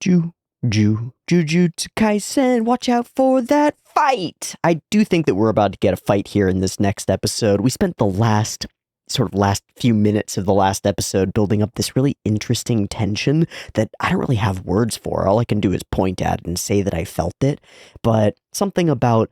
Jujutsu Kaisen, watch out for that fight! I do think that we're about to get a fight here in this next episode. We spent the last few minutes of the last episode building up this really interesting tension that I don't really have words for. All I can do is point at it and say that I felt it, but something about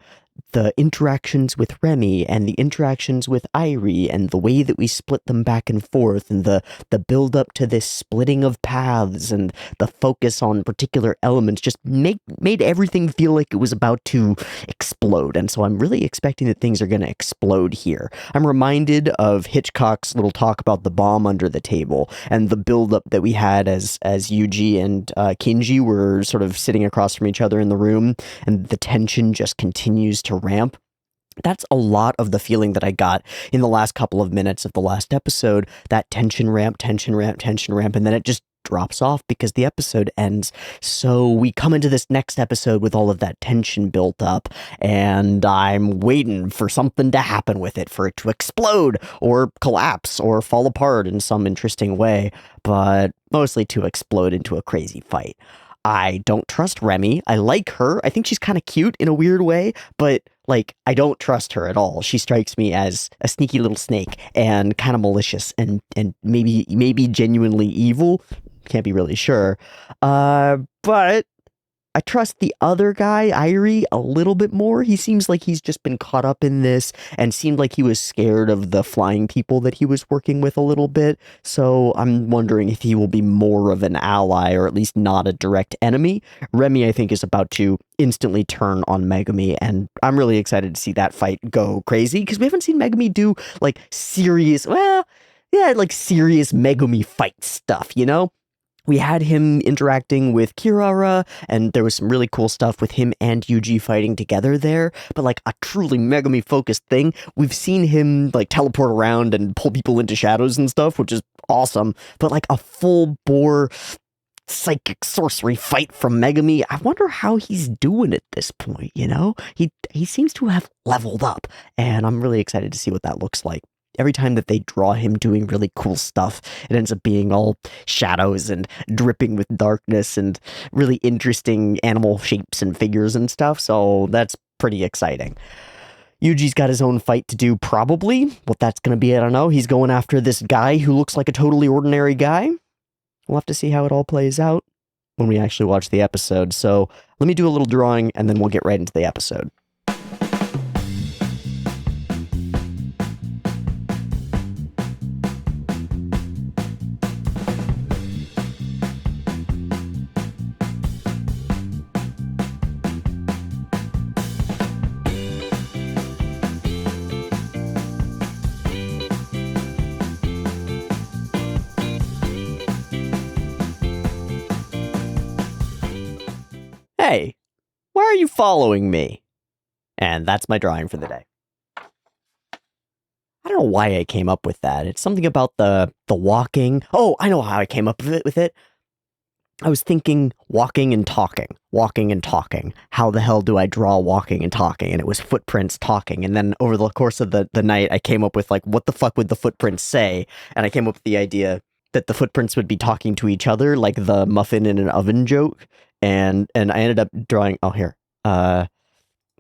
the interactions with Remy and the interactions with Irie and the way that we split them back and forth and the build up to this splitting of paths and the focus on particular elements just made everything feel like it was about to explode. And so I'm really expecting that things are going to explode here. I'm reminded of Hitchcock's little talk about the bomb under the table and the build up that we had as Yuji and Kinji were sort of sitting across from each other in the room, and the tension just continues to ramp. That's a lot of the feeling that I got in the last couple of minutes of the last episode. That tension ramp, and then it just drops off because the episode ends. So we come into this next episode with all of that tension built up, and I'm waiting for something to happen with it, for it to explode or collapse or fall apart in some interesting way, but mostly to explode into a crazy fight. I don't trust Remy. I like her. I think she's kind of cute in a weird way, but I don't trust her at all. She strikes me as a sneaky little snake and kind of malicious and maybe genuinely evil. Can't be really sure. But I trust the other guy, Irie, a little bit more. He seems like he's just been caught up in this and seemed like he was scared of the flying people that he was working with a little bit. So I'm wondering if he will be more of an ally, or at least not a direct enemy. Remy, I think, is about to instantly turn on Megumi, and I'm really excited to see that fight go crazy, because we haven't seen Megumi do serious Megumi fight stuff, you know? We had him interacting with Kirara, and there was some really cool stuff with him and Yuji fighting together there, but a truly Megumi-focused thing, we've seen him, teleport around and pull people into shadows and stuff, which is awesome, but a full-bore psychic sorcery fight from Megumi, I wonder how he's doing at this point, you know? He seems to have leveled up, and I'm really excited to see what that looks like. Every time that they draw him doing really cool stuff, it ends up being all shadows and dripping with darkness and really interesting animal shapes and figures and stuff, so that's pretty exciting. Yuji's got his own fight to do, probably. What that's going to be, I don't know. He's going after this guy who looks like a totally ordinary guy. We'll have to see how it all plays out when we actually watch the episode, so let me do a little drawing and then we'll get right into the episode. Hey, why are you following me? And that's my drawing for the day. I don't know why I came up with that. It's something about the walking. Oh, I know how I came up with it. I was thinking walking and talking. How the hell do I draw walking and talking? And it was footprints talking. And then over the course of the night, I came up with what the fuck would the footprints say? And I came up with the idea that the footprints would be talking to each other, like the muffin in an oven joke. And I ended up drawing,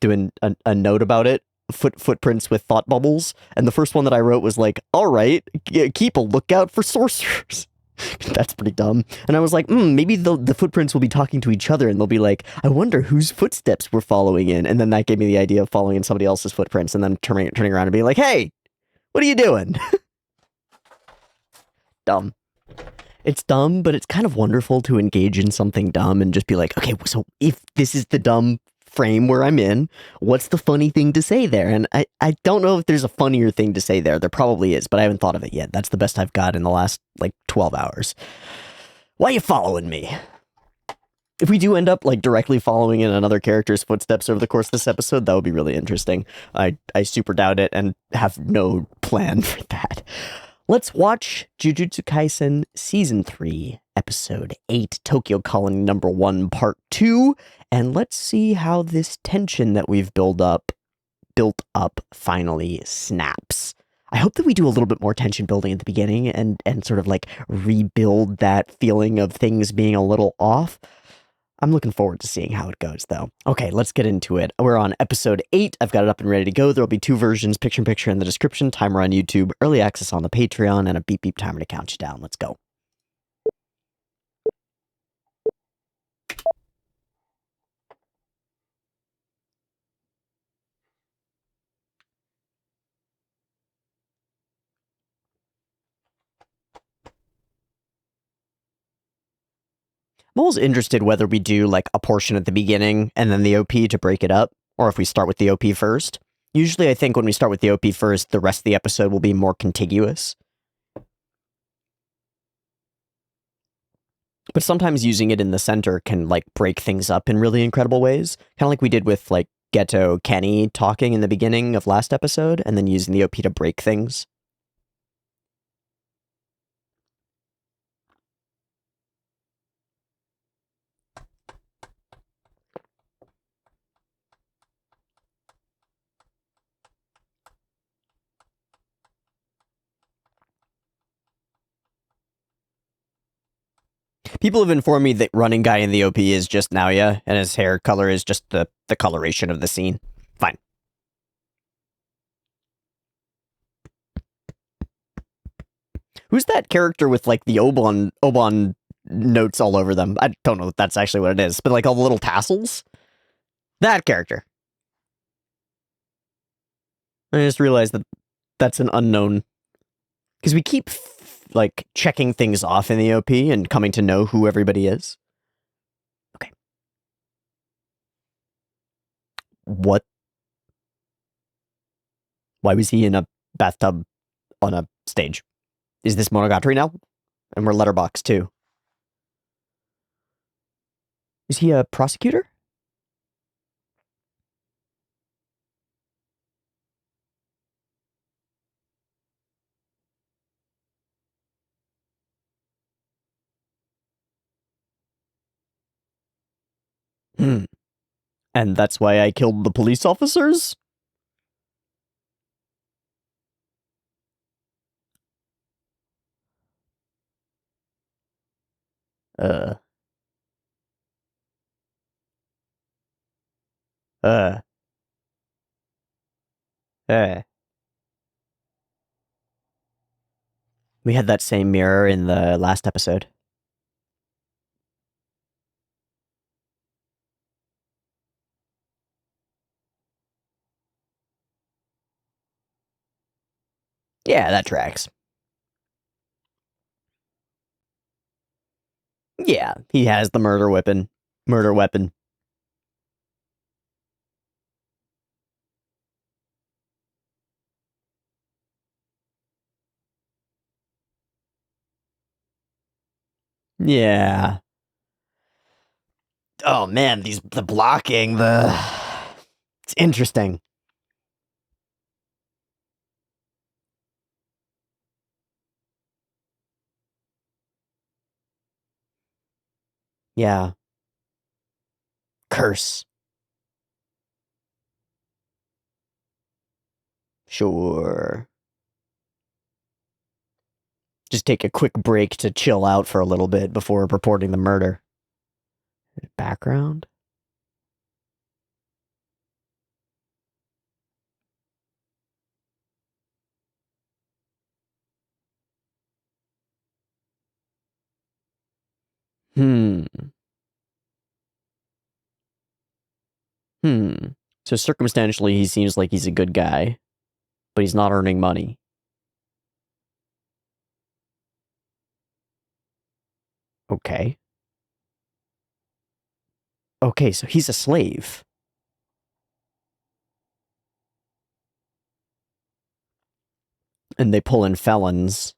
doing a note about it, footprints with thought bubbles. And the first one that I wrote was all right, keep a lookout for sorcerers. That's pretty dumb. And I was maybe the footprints will be talking to each other and they'll be I wonder whose footsteps we're following in. And then that gave me the idea of following in somebody else's footprints and then turning around and being hey, what are you doing? Dumb. It's dumb, but it's kind of wonderful to engage in something dumb and just be okay, so if this is the dumb frame where I'm in, what's the funny thing to say there? And I don't know if there's a funnier thing to say there. There probably is, but I haven't thought of it yet. That's the best I've got in the last 12 hours. Why are you following me? If we do end up directly following in another character's footsteps over the course of this episode, that would be really interesting. I super doubt it and have no plan for that. Let's watch Jujutsu Kaisen Season 3, Episode 8, Tokyo Colony Number 1, Part 2, and let's see how this tension that we've built up finally snaps. I hope that we do a little bit more tension building at the beginning and sort of rebuild that feeling of things being a little off. I'm looking forward to seeing how it goes, though. Okay, let's get into it. We're on episode 8. I've got it up and ready to go. There'll be 2 versions, picture-in-picture in the description, timer on YouTube, early access on the Patreon, and a beep-beep timer to count you down. Let's go. I'm always interested whether we do like a portion at the beginning and then the OP to break it up, or if we start with the OP first. Usually I think when we start with the OP first, the rest of the episode will be more contiguous. But sometimes using it in the center can like break things up in really incredible ways. Kind of like we did with like Ghetto Kenny talking in the beginning of last episode and then using the OP to break things. People have informed me that running guy in the OP is just Naoya, and his hair color is just the coloration of the scene. Fine. Who's that character with like the Obon notes all over them? I don't know if that's actually what it is, but like all the little tassels? That character. I just realized that that's an unknown. Because we keep like checking things off in the OP and coming to know who everybody is. Okay. What? Why was he in a bathtub on a stage? Is this Monogatari now? And we're letterbox too. Is he a prosecutor? And that's why I killed the police officers? Uh. Uh. We had that same mirror in the last episode. Yeah, that tracks. Yeah, he has the murder weapon. Murder weapon. Yeah. Oh man, the blocking, it's interesting. Yeah. Curse. Sure. Just take a quick break to chill out for a little bit before reporting the murder. Background? Hmm. So circumstantially, he seems like he's a good guy, but he's not earning money. Okay. Okay, so he's a slave. And they pull in felons.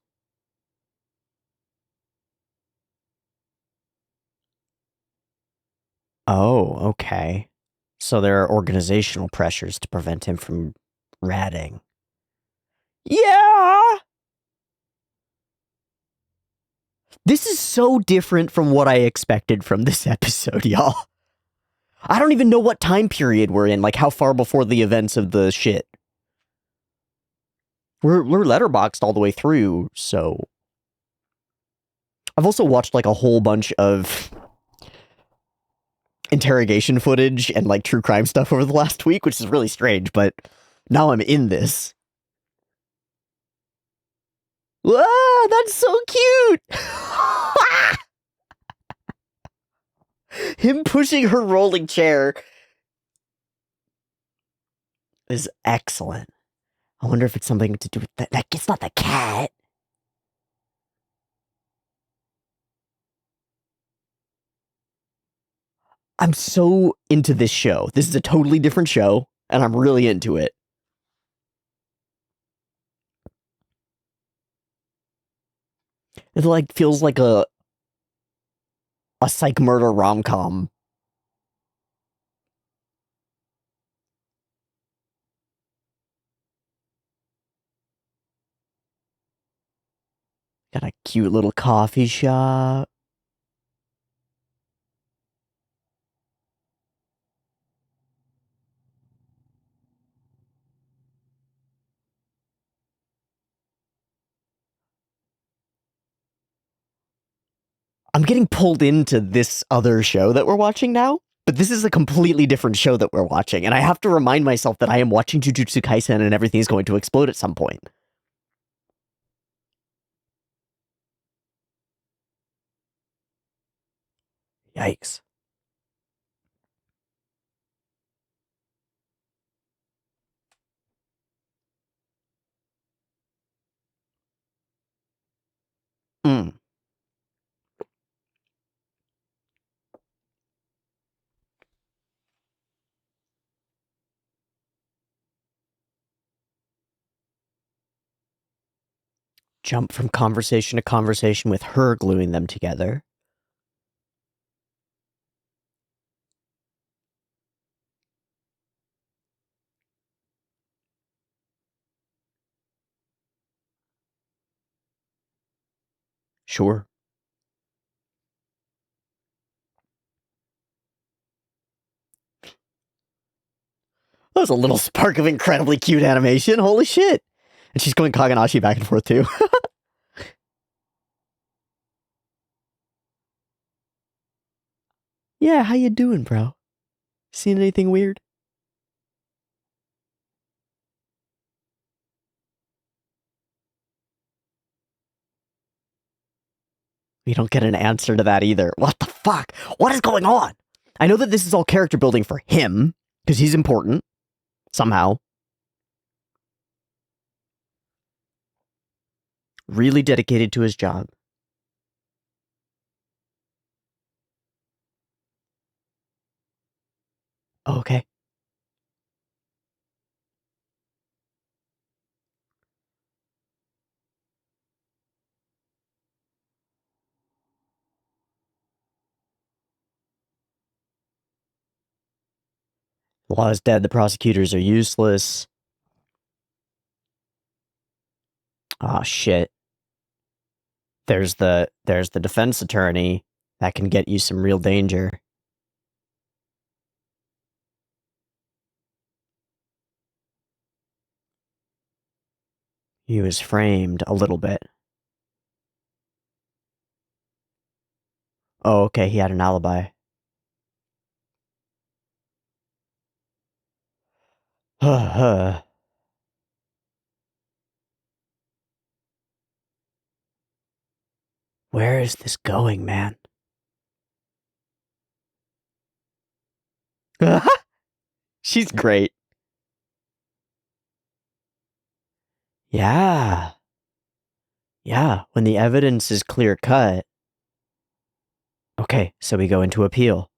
Oh, okay. So there are organizational pressures to prevent him from ratting. Yeah! This is so different from what I expected from this episode, y'all. I don't even know what time period we're in, like how far before the events of the shit. We're letterboxed all the way through, so... I've also watched like a whole bunch of interrogation footage and like true crime stuff over the last week, which is really strange, but now I'm in this. Wow, that's so cute! Him pushing her rolling chair is excellent. I wonder if it's something to do with that. It's not the cat. I'm so into this show. This is a totally different show, and I'm really into it. It like feels like a psych murder rom-com. Got a cute little coffee shop. I'm getting pulled into this other show that we're watching now, but this is a completely different show that we're watching, and I have to remind myself that I am watching Jujutsu Kaisen and everything's going to explode at some point. Yikes. Mm. Jump from conversation to conversation with her gluing them together. Sure. That was a little spark of incredibly cute animation. Holy shit. And she's going Kaganashi back and forth too. Yeah, how you doing, bro? Seen anything weird? We don't get an answer to that either. What the fuck? What is going on? I know that this is all character building for him, because he's important. Somehow. Really dedicated to his job. Okay. The law is dead. The prosecutors are useless. Ah, shit. There's the defense attorney. That can get you some real danger. He was framed a little bit. Oh, okay, he had an alibi. Where is this going, man? She's great. Yeah. Yeah, when the evidence is clear cut. Okay, so we go into appeal.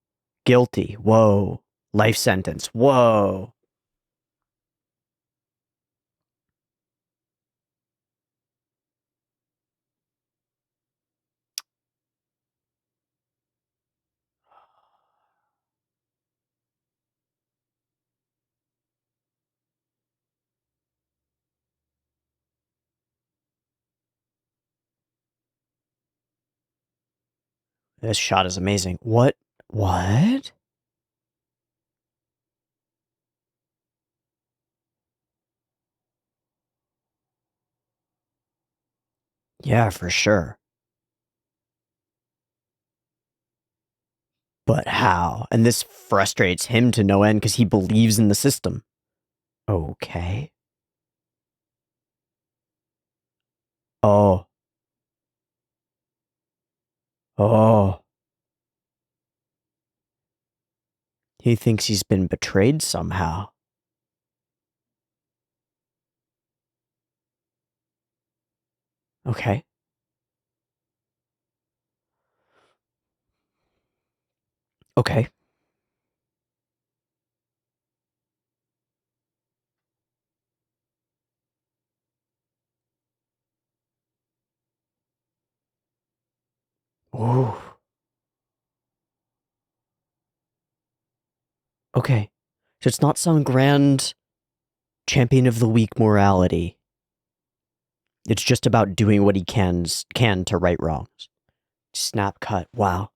Guilty. Whoa. Life sentence. Whoa. This shot is amazing. What? What? Yeah, for sure. But how? And this frustrates him to no end because he believes in the system. Okay. Oh. Oh. He thinks he's been betrayed somehow. Okay. Okay. Ooh. Okay. So it's not some grand champion of the weak morality. It's just about doing what he can to right wrongs. Snap cut. Wow.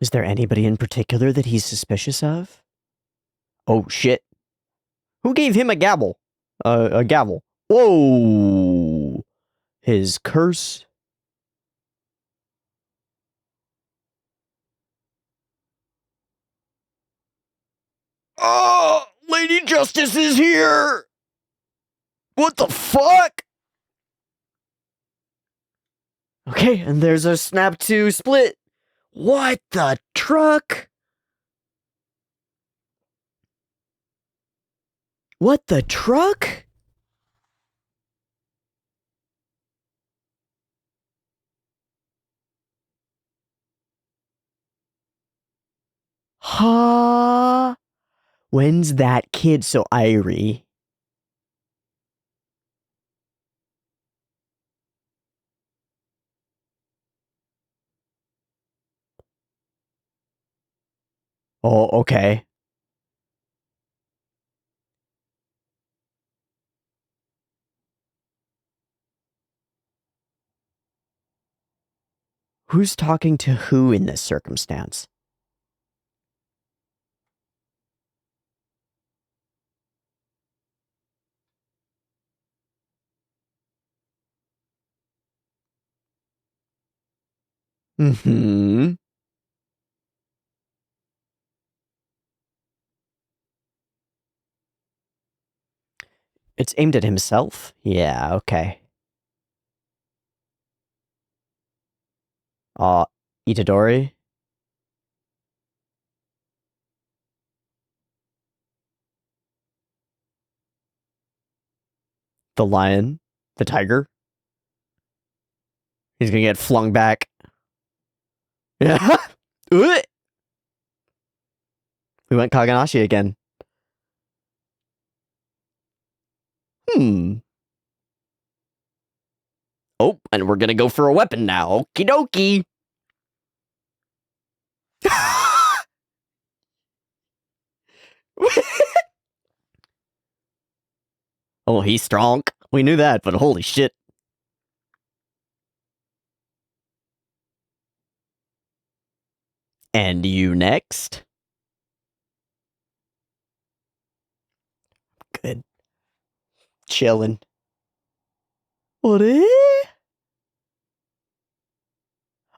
Is there anybody in particular that he's suspicious of? Oh, shit. Who gave him a gavel? A gavel. Whoa. His curse. Oh, Lady Justice is here. What the fuck? Okay, and there's a snap to split. What the truck? What the truck? Huh? When's that kid so irie? Oh, okay. Who's talking to who in this circumstance? Mm-hmm. It's aimed at himself? Yeah, okay. Itadori? The lion? The tiger? He's gonna get flung back. Yeah. We went Kaganashi again. Oh, and we're gonna go for a weapon now. Okie dokie. Oh, he's strong. We knew that, but holy shit. And you next? Good. Chillin'. What?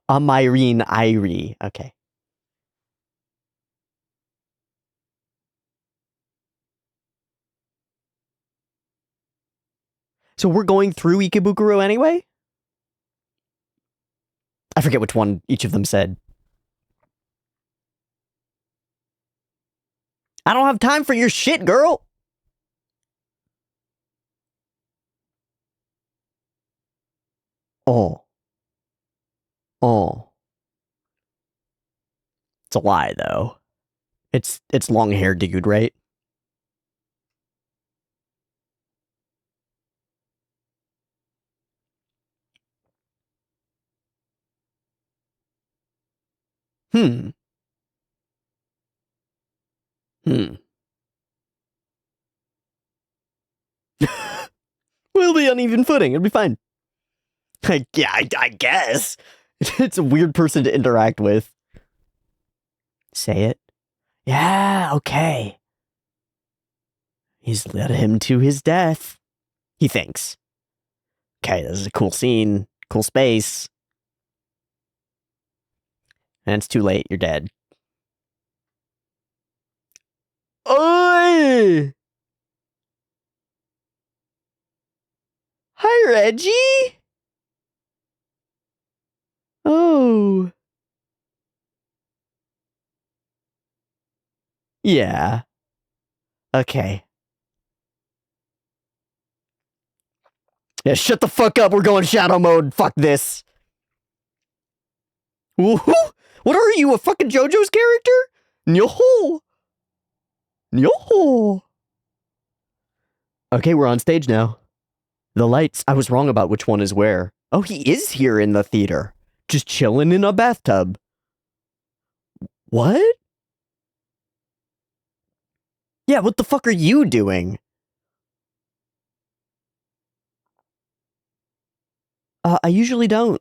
A Myrene Irie. Okay. So we're going through Ikebukuro anyway? I forget which one each of them said. I don't have time for your shit, girl. Oh. Oh. It's a lie, though. It's long-haired dude, right? Hmm. We'll be on even footing. It'll be fine. Yeah, I guess. It's a weird person to interact with. Say it. Yeah, okay. He's led him to his death, he thinks. Okay, this is a cool scene, cool space. And it's too late, you're dead. Oi! Hi, Reggie! Oh. Yeah. Okay. Yeah, shut the fuck up, we're going shadow mode, fuck this. Woohoo! What are you, a fucking JoJo's character? Yo-ho! Yo-ho! Okay, we're on stage now. The lights, I was wrong about which one is where. Oh, he is here in the theater. Just chilling in a bathtub. What? Yeah, what the fuck are you doing? I usually don't.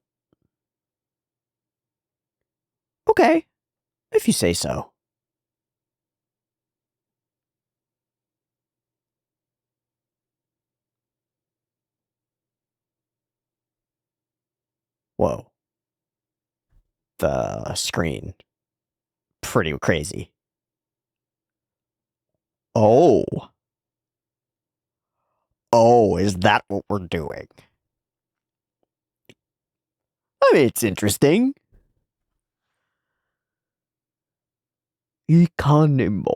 Okay, if you say so. Whoa. The screen. Pretty crazy. Oh. Oh, is that what we're doing? I mean, it's interesting. Economo.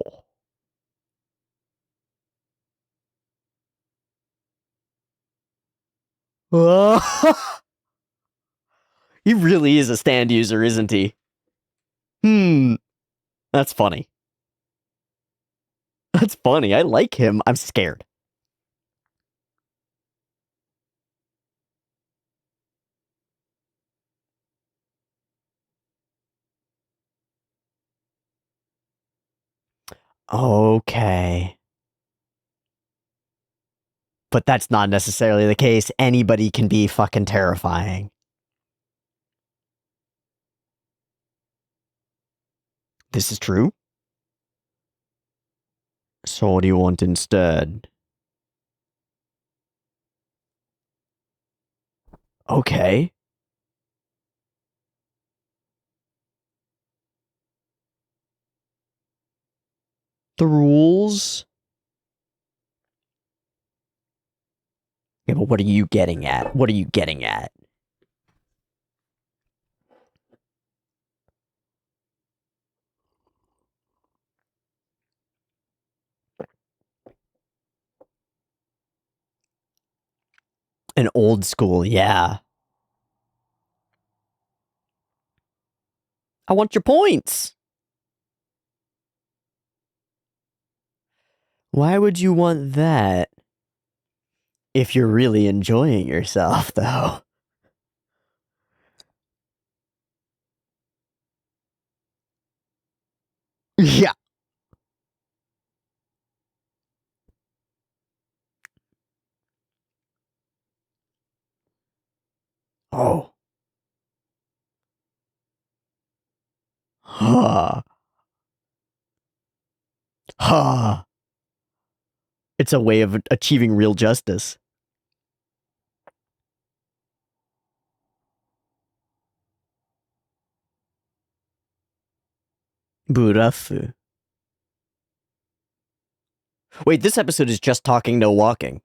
He really is a stand user, isn't he? That's funny. That's funny. I like him. I'm scared. Okay. But that's not necessarily the case. Anybody can be fucking terrifying. This is true? So what do you want instead? Okay. The rules? Yeah, but what are you getting at? What are you getting at? An old school, yeah. I want your points. Why would you want that? If you're really enjoying yourself, though. Yeah. Oh. Ha. Ha. It's a way of achieving real justice. Burafu. Wait, this episode is just talking, no walking.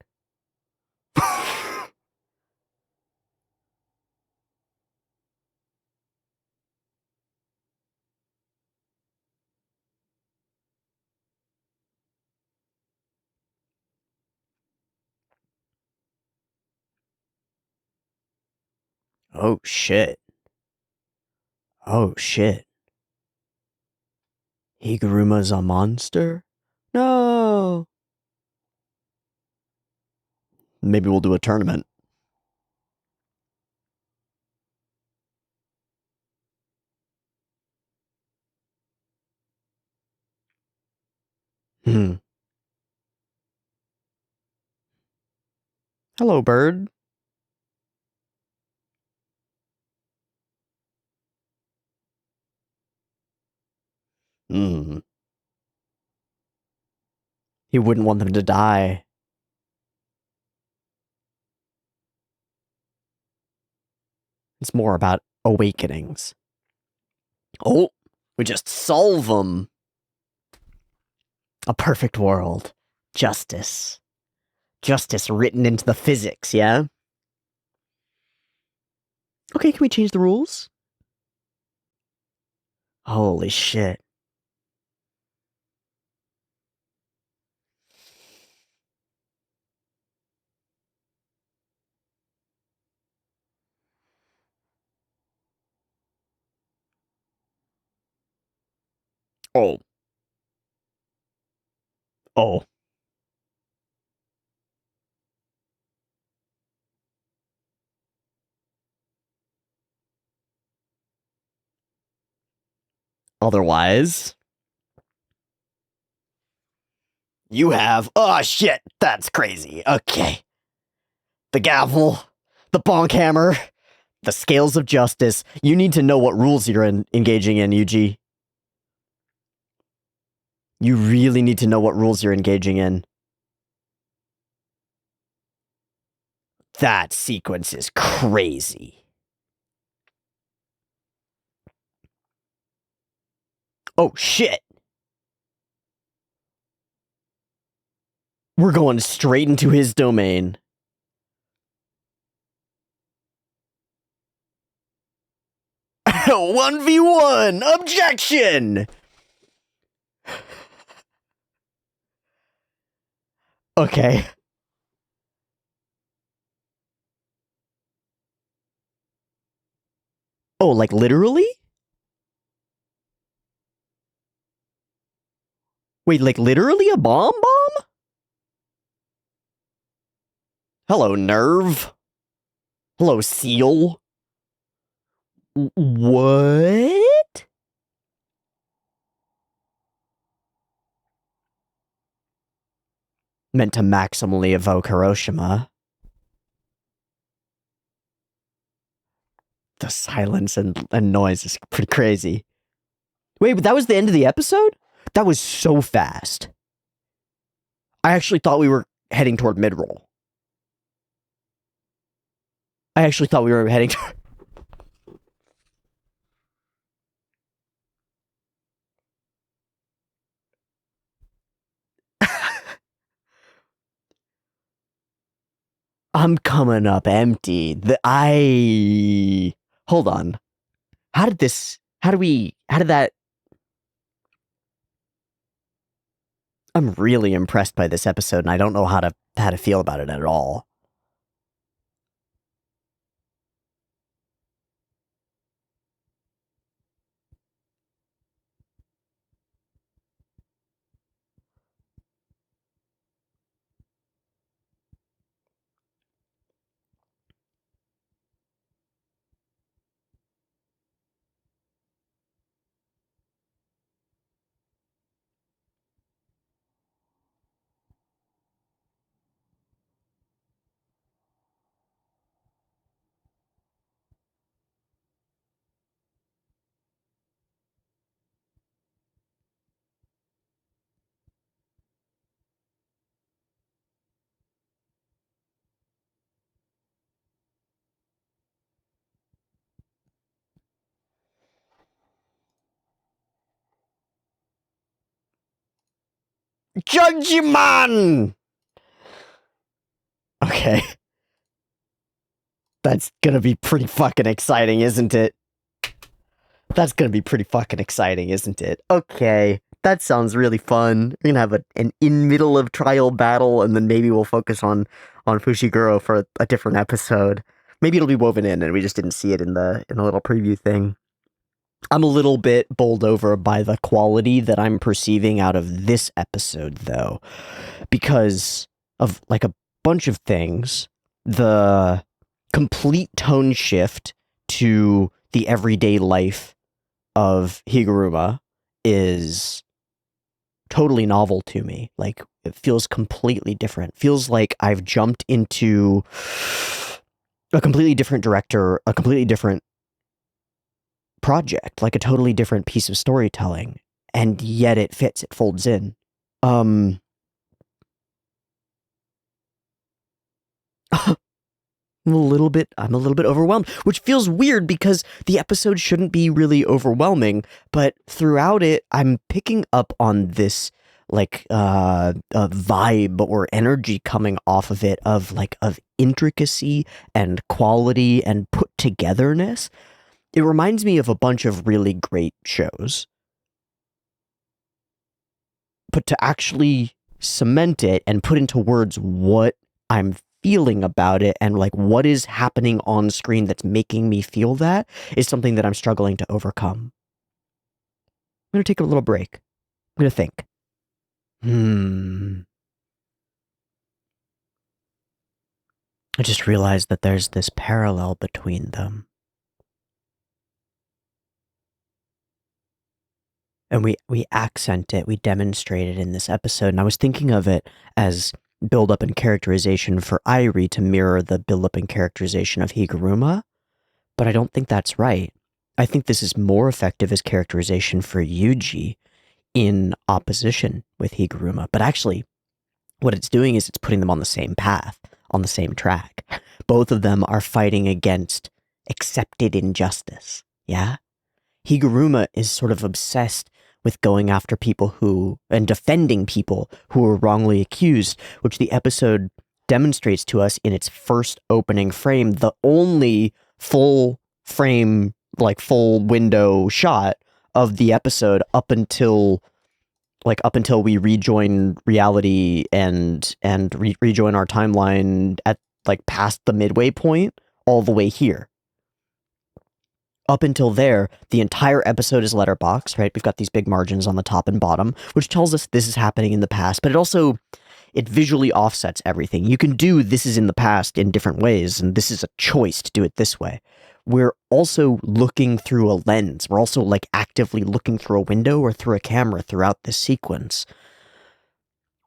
Oh, shit. Oh, shit. Higuruma's a monster? No. Maybe we'll do a tournament. Hmm. Hello, bird. Hmm. He wouldn't want them to die. It's more about awakenings. Oh, we just solve them. A perfect world. Justice. Justice written into the physics, yeah? Okay, can we change the rules? Holy shit. Oh. Oh. Otherwise, you have... Oh, shit. That's crazy. Okay. The gavel. The bonk hammer. The scales of justice. You need to know what rules you're engaging in, Yuji. You really need to know what rules you're engaging in. That sequence is crazy. Oh, shit. We're going straight into his domain. One v one. Objection. Okay. Oh, like literally? Wait, like literally a bomb? Hello, Nerve. Hello, Seal. What? Meant to maximally evoke Hiroshima. The silence and noise is pretty crazy. Wait, but that was the end of the episode? That was so fast. I actually thought we were heading toward mid-roll. I actually thought we were heading toward... I'm coming up empty. Hold on. How did that... I'm really impressed by this episode, and I don't know how to feel about it at all. Judgment! Okay. That's gonna be pretty fucking exciting, isn't it? That's gonna be pretty fucking exciting, isn't it? Okay. That sounds really fun. We're gonna have an in-middle of trial battle, and then maybe we'll focus on Fushiguro for a different episode. Maybe it'll be woven in, and we just didn't see it in the little preview thing. I'm a little bit bowled over by the quality that I'm perceiving out of this episode, though, because of, like, a bunch of things. The complete tone shift to the everyday life of Higuruma is totally novel to me. Like, it feels completely different. Feels like I've jumped into a completely different director, a completely different project, like a totally different piece of storytelling, and yet it fits, it folds in. I'm a little bit overwhelmed, which feels weird because the episode shouldn't be really overwhelming, but throughout it, I'm picking up on this like a vibe or energy coming off of it of intricacy and quality and put togetherness. It reminds me of a bunch of really great shows. But to actually cement it and put into words what I'm feeling about it and like what is happening on screen that's making me feel that is something that I'm struggling to overcome. I'm going to take a little break. I'm going to think. I just realized that there's this parallel between them. And we accent it, we demonstrate it in this episode. And I was thinking of it as build-up and characterization for Airi to mirror the build-up and characterization of Higuruma, but I don't think that's right. I think this is more effective as characterization for Yuji in opposition with Higuruma. But actually, what it's doing is it's putting them on the same path, on the same track. Both of them are fighting against accepted injustice, yeah? Higuruma is sort of obsessed with going after people and defending people who are wrongly accused, which the episode demonstrates to us in its first opening frame, the only full frame, like full window shot of the episode up until we rejoin reality and rejoin our timeline at like past the midway point, all the way here. Up until there, the entire episode is letterbox, right? We've got these big margins on the top and bottom, which tells us this is happening in the past, but it visually offsets everything. You can do this is in the past in different ways, and this is a choice to do it this way. We're also looking through a lens. We're also like actively looking through a window or through a camera throughout this sequence.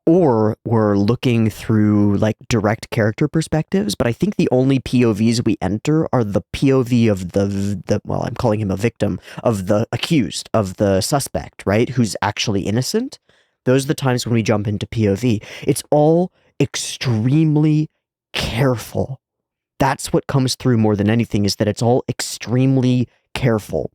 Or we're looking through like direct character perspectives, but I think the only POVs we enter are the POV of the well, I'm calling him a victim, of the accused, of the suspect, right? Who's actually innocent. Those are the times when we jump into POV. It's all extremely careful. That's what comes through more than anything, is that it's all extremely careful.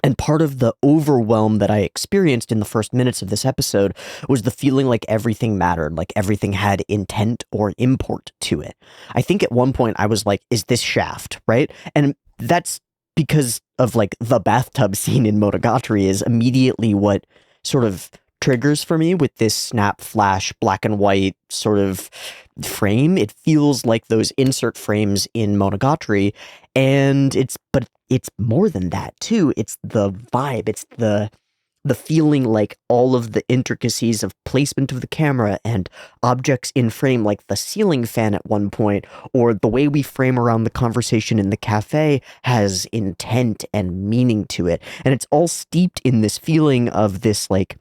And part of the overwhelm that I experienced in the first minutes of this episode was the feeling like everything mattered, like everything had intent or import to it. I think at one point I was like, is this Shaft, right? And that's because of like the bathtub scene in Monogatari is immediately what sort of triggers for me with this snap flash black and white sort of frame. It feels like those insert frames in Monogatari, and it's more than that too. It's the vibe. It's the feeling like all of the intricacies of placement of the camera and objects in frame, like the ceiling fan at one point, or the way we frame around the conversation in the cafe has intent and meaning to it. And it's all steeped in this feeling of this like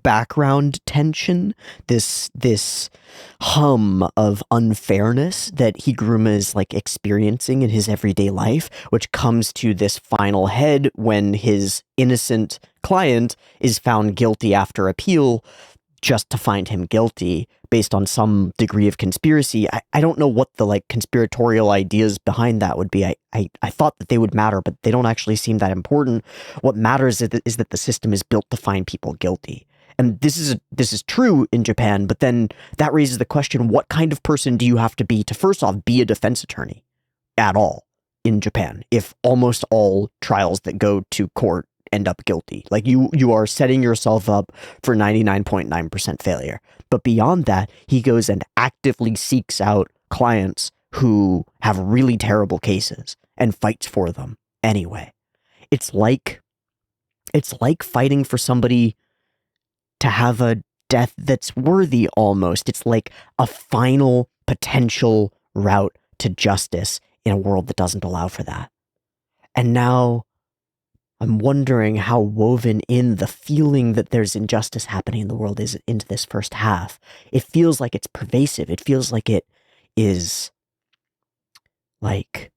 background tension, this hum of unfairness that Higuruma is like experiencing in his everyday life, which comes to this final head when his innocent client is found guilty after appeal, just to find him guilty based on some degree of conspiracy. I don't know what the like conspiratorial ideas behind that would be. I thought that they would matter, but they don't actually seem that important. What matters is that the system is built to find people guilty. And this is true in Japan, but then that raises the question, what kind of person do you have to be to, first off, be a defense attorney at all in Japan, if almost all trials that go to court end up guilty? Like you are setting yourself up for 99.9% failure. But beyond that, he goes and actively seeks out clients who have really terrible cases and fights for them anyway. It's like fighting for somebody to have a death that's worthy almost. It's like a final potential route to justice in a world that doesn't allow for that. And now I'm wondering how woven in the feeling that there's injustice happening in the world is into this first half. It feels like it's pervasive. It feels like it is like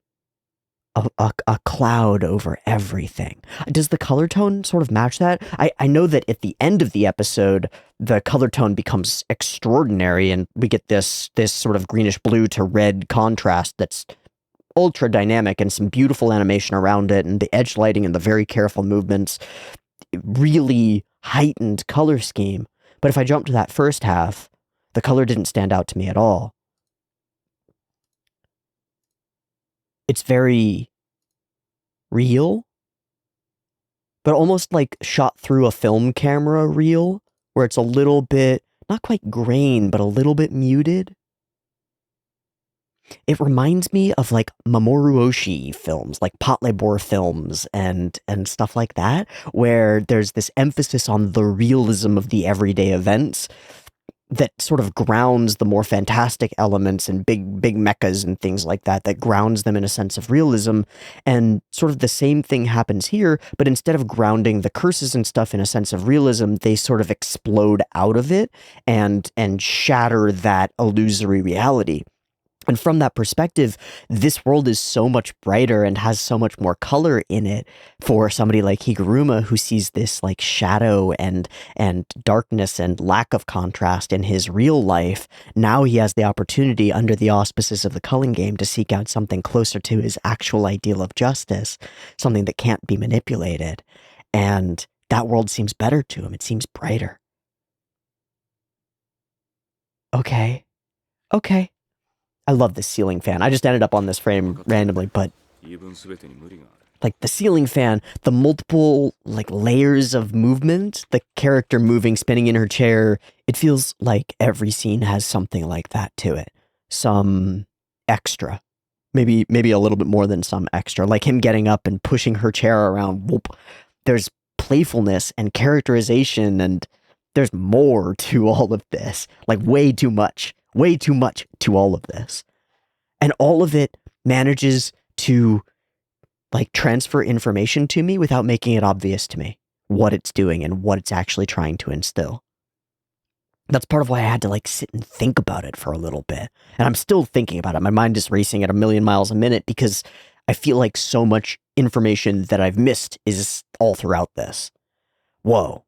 a cloud over everything. Does the color tone sort of match that? I know that at the end of the episode, the color tone becomes extraordinary and we get this sort of greenish blue to red contrast that's ultra dynamic and some beautiful animation around it, and the edge lighting and the very careful movements, really heightened color scheme. But if I jump to that first half, the color didn't stand out to me at all. It's very real, but almost like shot through a film camera reel, where it's a little bit, not quite grain, but a little bit muted. It reminds me of like Mamoru Oshii films, like Patlabor films and stuff like that, where there's this emphasis on the realism of the everyday events that sort of grounds the more fantastic elements and big mechas and things like that, that grounds them in a sense of realism. And sort of the same thing happens here, but instead of grounding the curses and stuff in a sense of realism, they sort of explode out of it and shatter that illusory reality. And from that perspective, this world is so much brighter and has so much more color in it for somebody like Higuruma, who sees this like shadow and darkness and lack of contrast in his real life. Now he has the opportunity, under the auspices of the culling game, to seek out something closer to his actual ideal of justice, something that can't be manipulated. And that world seems better to him. It seems brighter. Okay. I love this ceiling fan. I just ended up on this frame randomly, but like the ceiling fan, the multiple like layers of movement, the character moving, spinning in her chair, it feels like every scene has something like that to it. Some extra. Maybe a little bit more than some extra. Like him getting up and pushing her chair around. Whoop. There's playfulness and characterization, and there's more to all of this. Like way too much to all of this. And all of it manages to like transfer information to me without making it obvious to me what it's doing and what it's actually trying to instill. That's part of why I had to like sit and think about it for a little bit. And I'm still thinking about it. My mind is racing at 1,000,000 miles a minute because I feel like so much information that I've missed is all throughout this. Whoa.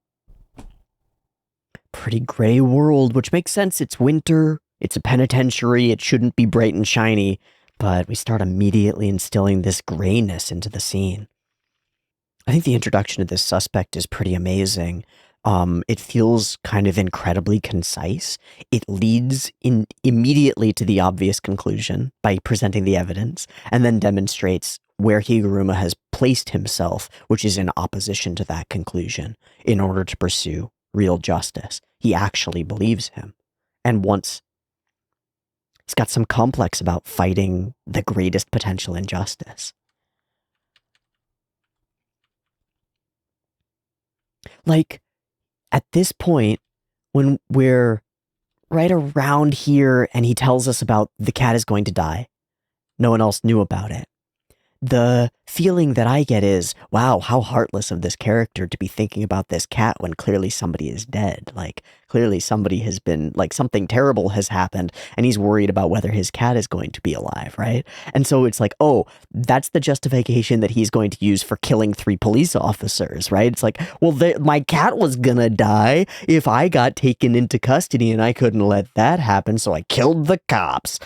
Pretty gray world, which makes sense. It's winter. It's a penitentiary. It shouldn't be bright and shiny, but we start immediately instilling this grayness into the scene. I think the introduction of this suspect is pretty amazing. It feels kind of incredibly concise. It leads in immediately to the obvious conclusion by presenting the evidence, and then demonstrates where Higuruma has placed himself, which is in opposition to that conclusion, in order to pursue real justice. He actually believes him, and wants. He's got some complex about fighting the greatest potential injustice. Like, at this point, when we're right around here and he tells us about the cat is going to die, no one else knew about it. The feeling that I get is, wow, how heartless of this character to be thinking about this cat when clearly somebody is dead. Like, clearly somebody has been, like, something terrible has happened, and he's worried about whether his cat is going to be alive, right? And so it's like, oh, that's the justification that he's going to use for killing 3 police officers, right? It's like, well, my cat was gonna die if I got taken into custody, and I couldn't let that happen, so I killed the cops.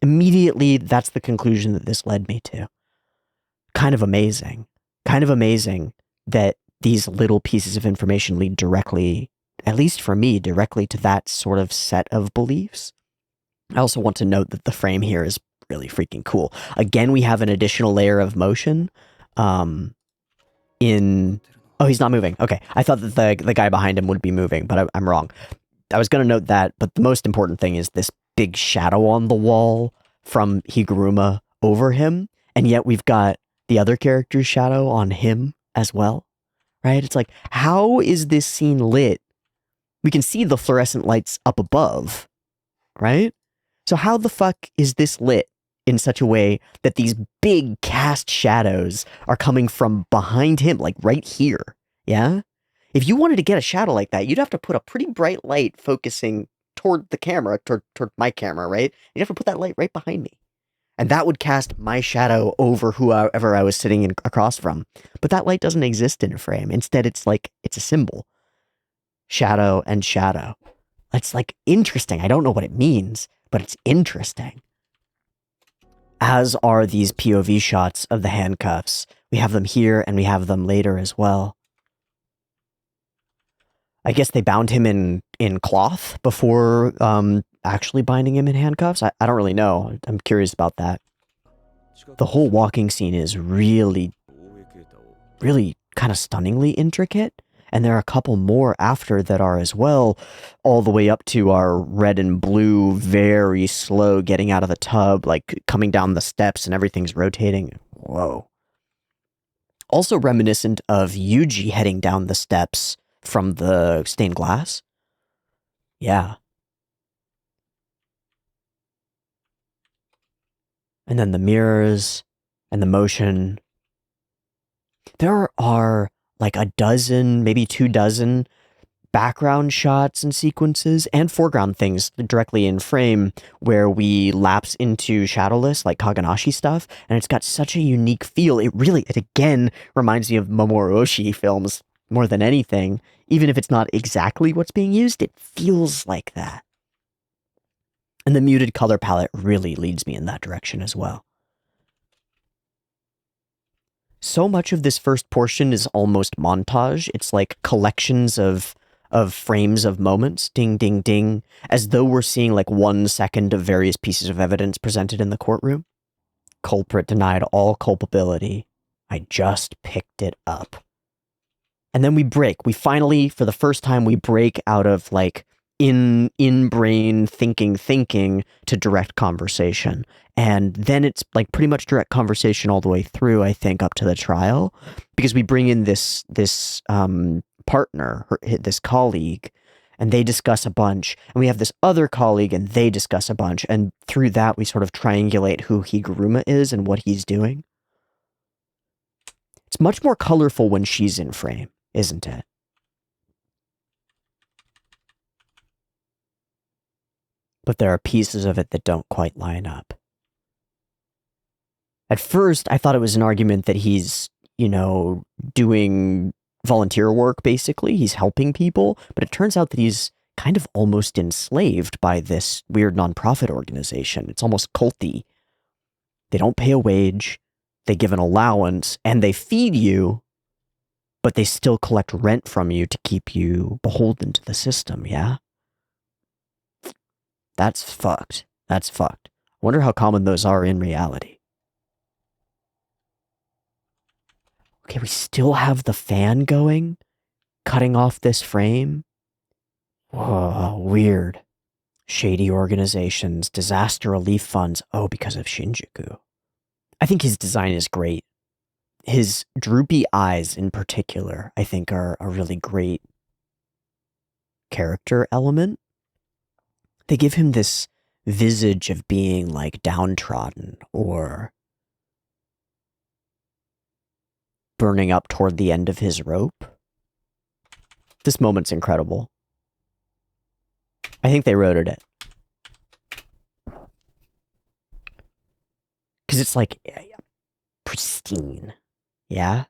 Immediately, that's the conclusion that this led me to. Kind of amazing that these little pieces of information lead directly, at least for me, directly to that sort of set of beliefs. I also want to note that the frame here is really freaking cool. Again, we have an additional layer of motion. Oh, he's not moving. Okay, I thought that the guy behind him would be moving, but I'm wrong. I was going to note that, but the most important thing is this big shadow on the wall from Higuruma over him, and yet we've got the other character's shadow on him as well, right? It's like, how is this scene lit? We can see the fluorescent lights up above, right? So how the fuck is this lit in such a way that these big cast shadows are coming from behind him, like right here, yeah? If you wanted to get a shadow like that, you'd have to put a pretty bright light focusing toward the camera, toward my camera, right? You'd have to put that light right behind me. And that would cast my shadow over whoever I was sitting across from. But that light doesn't exist in a frame. Instead, it's a symbol. Shadow and shadow. It's like interesting. I don't know what it means, but it's interesting. As are these POV shots of the handcuffs. We have them here and we have them later as well. I guess they bound him in cloth before actually binding him in handcuffs. I don't really know. I'm curious about that. The whole walking scene is really kind of stunningly intricate. And there are a couple more after that are as well, all the way up to our red and blue, very slow getting out of the tub, like coming down the steps and everything's rotating. Whoa. Also reminiscent of Yuji heading down the steps from the stained glass. Yeah. And then the mirrors and the motion. There are like a dozen, maybe 24 background shots and sequences and foreground things directly in frame where we lapse into shadowless, like Kaganashi stuff, and it's got such a unique feel. It again reminds me of Mamoru Oshii films more than anything. Even if it's not exactly what's being used, it feels like that. And the muted color palette really leads me in that direction as well. So much of this first portion is almost montage. It's like collections of frames of moments, ding, ding, ding, as though we're seeing like 1 second of various pieces of evidence presented in the courtroom. Culprit denied all culpability. I just picked it up. And then we break. We finally, for the first time, we break out of like in-brain thinking to direct conversation. And then it's like pretty much direct conversation all the way through, I think, up to the trial, because we bring in this partner, this colleague, and they discuss a bunch. And we have this other colleague and they discuss a bunch. And through that, we sort of triangulate who Higuruma is and what he's doing. It's much more colorful when she's in frame, isn't it? But there are pieces of it that don't quite line up. At first, I thought it was an argument that he's, doing volunteer work, basically. He's helping people, but it turns out that he's kind of almost enslaved by this weird nonprofit organization. It's almost culty. They don't pay a wage, they give an allowance, and they feed you, but they still collect rent from you to keep you beholden to the system, yeah? That's fucked. That's fucked. I wonder how common those are in reality. Okay, we still have the fan going, cutting off this frame. Whoa, weird. Shady organizations, disaster relief funds. Oh, because of Shinjuku. I think his design is great. His droopy eyes in particular, I think, are a really great character element. They give him this visage of being like downtrodden or burning up toward the end of his rope. This moment's incredible. I think they roaded it. Because it's like pristine. Yeah?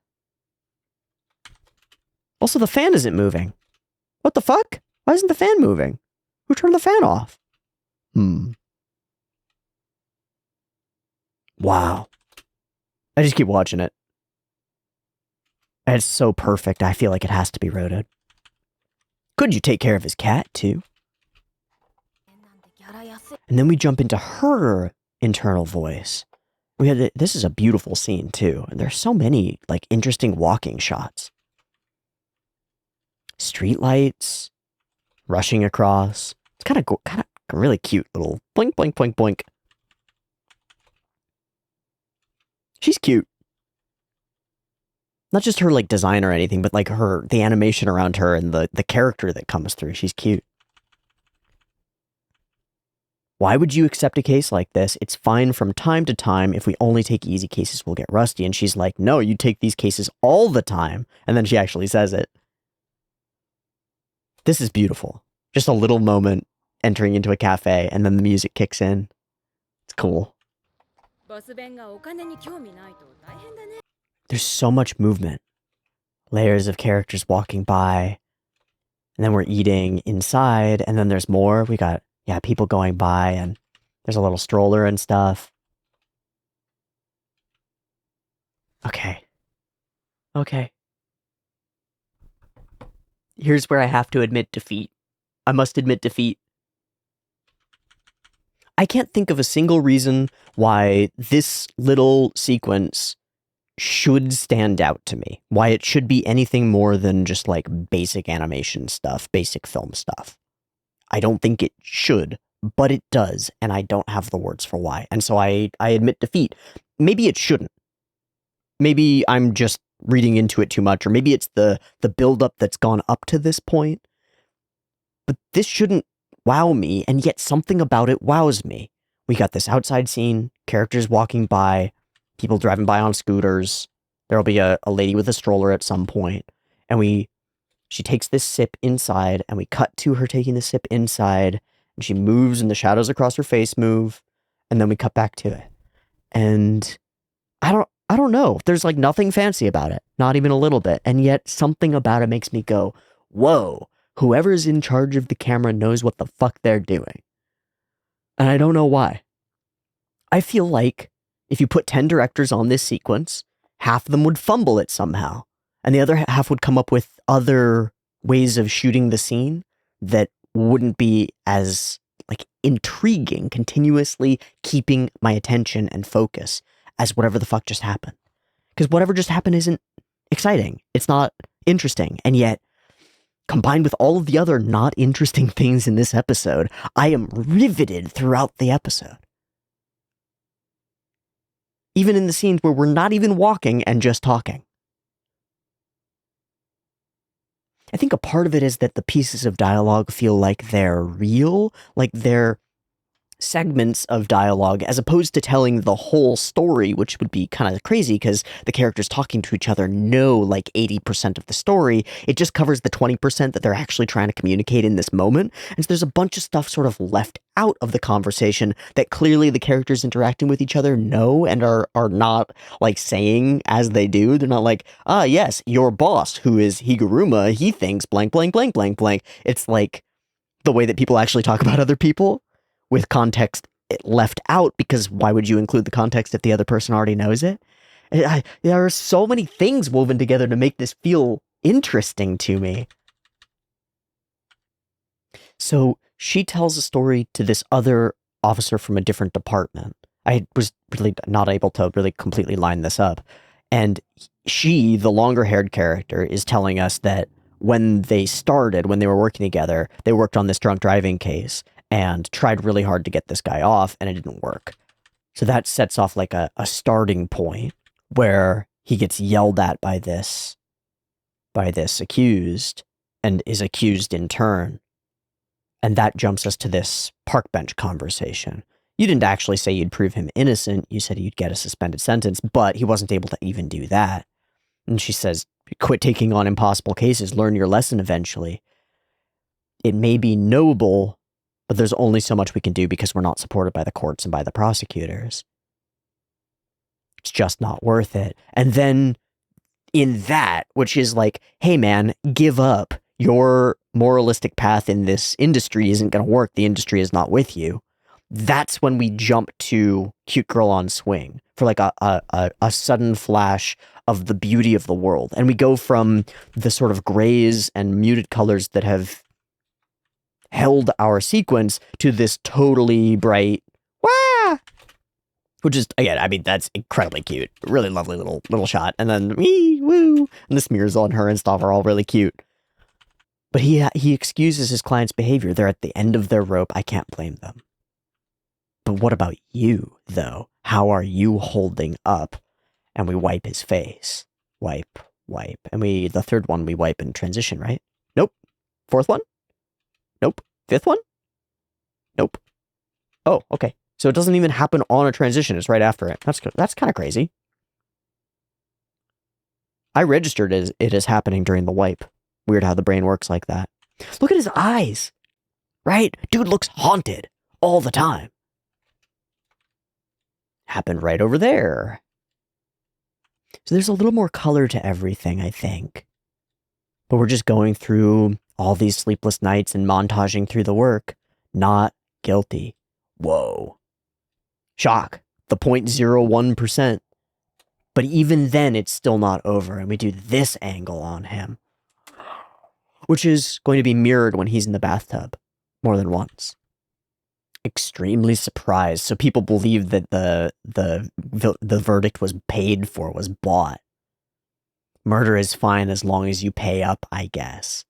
Also, the fan isn't moving. What the fuck? Why isn't the fan moving? Who turned the fan off? Wow. I just keep watching it. It's so perfect, I feel like it has to be roaded. Couldn't you take care of his cat, too? And then we jump into her internal voice. This is a beautiful scene, too. And there's so many, like, interesting walking shots. Streetlights, rushing across. It's kind of really cute little blink, blink, blink, blink. She's cute. Not just her, like, design or anything, but, like, the animation around her and the character that comes through. She's cute. Why would you accept a case like this? It's fine from time to time. If we only take easy cases, we'll get rusty. And she's like, no, you take these cases all the time. And then she actually says it. This is beautiful. Just a little moment entering into a cafe, and then the music kicks in. It's cool. There's so much movement. Layers of characters walking by. And then we're eating inside. And then there's more. We got, people going by. And there's a little stroller and stuff. Okay. Here's where I have to admit defeat. I must admit defeat. I can't think of a single reason why this little sequence should stand out to me. Why it should be anything more than just like basic animation stuff, basic film stuff. I don't think it should, but it does, and I don't have the words for why. And so I admit defeat. Maybe it shouldn't. Maybe I'm just reading into it too much, or maybe it's the build-up that's gone up to this point. But this shouldn't wow me, and yet something about it wows me. We got this outside scene, characters walking by, people driving by on scooters. There'll be a lady with a stroller at some point, and she takes this sip inside, and we cut to her taking the sip inside, and she moves, and the shadows across her face move, and then we cut back to it. And I don't know. There's like nothing fancy about it, not even a little bit, and yet something about it makes me go, whoa, whoever's in charge of the camera knows what the fuck they're doing. And I don't know why. I feel like if you put 10 directors on this sequence, half of them would fumble it somehow, and the other half would come up with other ways of shooting the scene that wouldn't be as like intriguing, continuously keeping my attention and focus as whatever the fuck just happened. Because whatever just happened isn't exciting. It's not interesting. And yet, combined with all of the other not interesting things in this episode, I am riveted throughout the episode. Even in the scenes where we're not even walking and just talking. I think a part of it is that the pieces of dialogue feel like they're real, like they're segments of dialogue, as opposed to telling the whole story, which would be kind of crazy because the characters talking to each other know like 80% of the story. It just covers the 20% that they're actually trying to communicate in this moment. And so there's a bunch of stuff sort of left out of the conversation that clearly the characters interacting with each other know and are not like saying as they do. They're not like, yes, your boss, who is Higuruma, he thinks blank, blank, blank, blank, blank. It's like the way that people actually talk about other people, with context left out, because why would you include the context if the other person already knows it? There are so many things woven together to make this feel interesting to me. So she tells a story to this other officer from a different department. I was really not able to really completely line this up. And she, the longer-haired character, is telling us that when they were working together, they worked on this drunk driving case and tried really hard to get this guy off, and it didn't work. So that sets off like a starting point where he gets yelled at by this accused, and is accused in turn. And that jumps us to this park bench conversation. You didn't actually say you'd prove him innocent. You said you'd get a suspended sentence, but he wasn't able to even do that. And she says, quit taking on impossible cases, learn your lesson eventually. It may be noble, but there's only so much we can do because we're not supported by the courts and by the prosecutors. It's just not worth it. And then in that, which is like, hey man, give up. Your moralistic path in this industry isn't going to work. The industry is not with you. That's when we jump to Cute Girl on Swing for like a sudden flash of the beauty of the world. And we go from the sort of grays and muted colors that have held our sequence to this totally bright, wah! Which is, again, I mean, that's incredibly cute. Really lovely little shot. And then, wee, woo, and the smears on her and stuff are all really cute. But he excuses his client's behavior. They're at the end of their rope. I can't blame them. But what about you, though? How are you holding up? And we wipe his face. Wipe. And the third one we wipe in transition, right? Nope. Fourth one? Nope. Fifth one? Nope. Oh, okay. So it doesn't even happen on a transition. It's right after it. That's kind of crazy. I registered it as happening during the wipe. Weird how the brain works like that. Look at his eyes. Right? Dude looks haunted all the time. happened right over there. So there's a little more color to everything, I think. But we're just going through all these sleepless nights and montaging through the work. Not guilty. Whoa. Shock. The 0.01%. But even then, it's still not over. And we do this angle on him, which is going to be mirrored when he's in the bathtub more than once. Extremely surprised. So people believe that the verdict was paid for, was bought. Murder is fine as long as you pay up, I guess.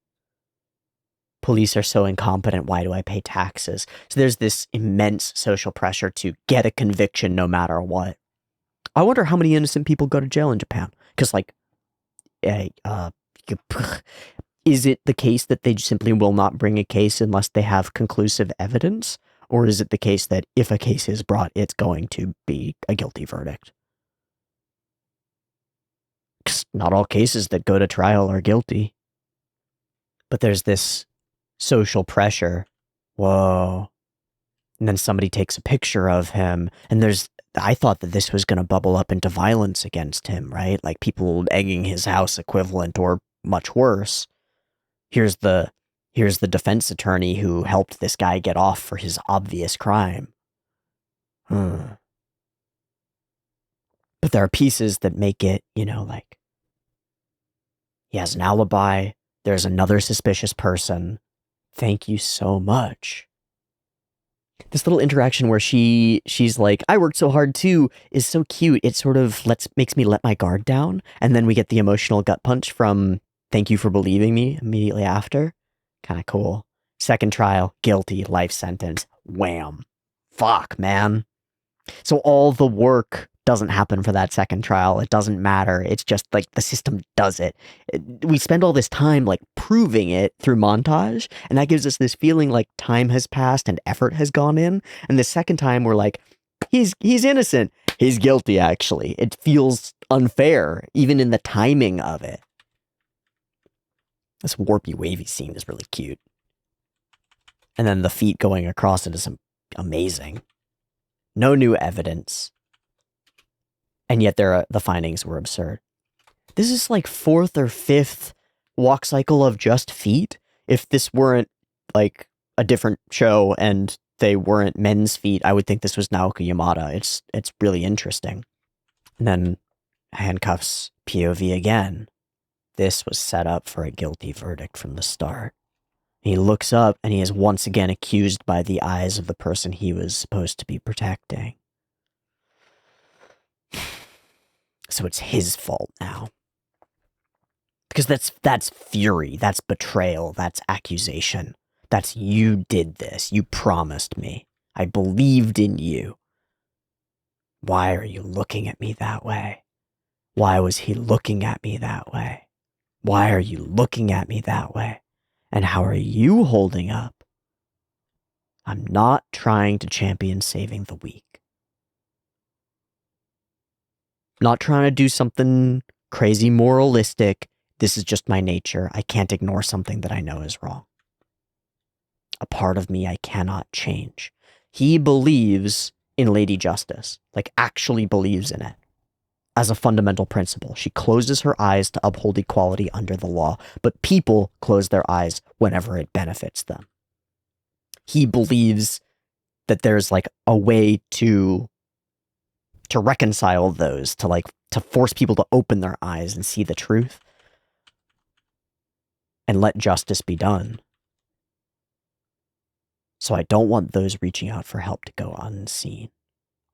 Police are so incompetent, why do I pay taxes? So there's this immense social pressure to get a conviction no matter what. I wonder how many innocent people go to jail in Japan. Because, like, is it the case that they simply will not bring a case unless they have conclusive evidence? Or is it the case that if a case is brought, it's going to be a guilty verdict? Because not all cases that go to trial are guilty. But there's this social pressure. Whoa. And then somebody takes a picture of him, and I thought that this was going to bubble up into violence against him, right? Like people egging his house equivalent or much worse. Here's the defense attorney who helped this guy get off for his obvious crime. But there are pieces that make it, like, he has an alibi, there's another suspicious person. Thank you so much. This little interaction where she's like, I worked so hard too, is so cute. It sort of makes me let my guard down. And then we get the emotional gut punch from thank you for believing me immediately after. Kind of cool. Second trial, guilty, life sentence. Wham. Fuck, man. So all the work doesn't happen for that second trial. It doesn't matter. It's just like the system does it. We spend all this time like proving it through montage, and that gives us this feeling like time has passed and effort has gone in. And the second time we're like, he's innocent. He's guilty, actually. It feels unfair, even in the timing of it. This warpy, wavy scene is really cute. And then the feet going across it is amazing. No new evidence. And yet the findings were absurd. This is like 4th or 5th walk cycle of just feet. If this weren't like a different show and they weren't men's feet, I would think this was Naoki Yamada. It's really interesting. And then handcuffs, POV again. This was set up for a guilty verdict from the start. He looks up and he is once again accused by the eyes of the person he was supposed to be protecting. So it's his fault now. Because that's fury, that's betrayal, that's accusation. That's you did this, you promised me. I believed in you. Why are you looking at me that way? Why was he looking at me that way? Why are you looking at me that way? And how are you holding up? I'm not trying to champion saving the weak. Not trying to do something crazy moralistic. This is just my nature. I can't ignore something that I know is wrong. A part of me I cannot change. He believes in Lady Justice, like actually believes in it. As a fundamental principle, she closes her eyes to uphold equality under the law, but people close their eyes whenever it benefits them. He believes that there's like a way to reconcile those, to force people to open their eyes and see the truth and let justice be done. So I don't want those reaching out for help to go unseen.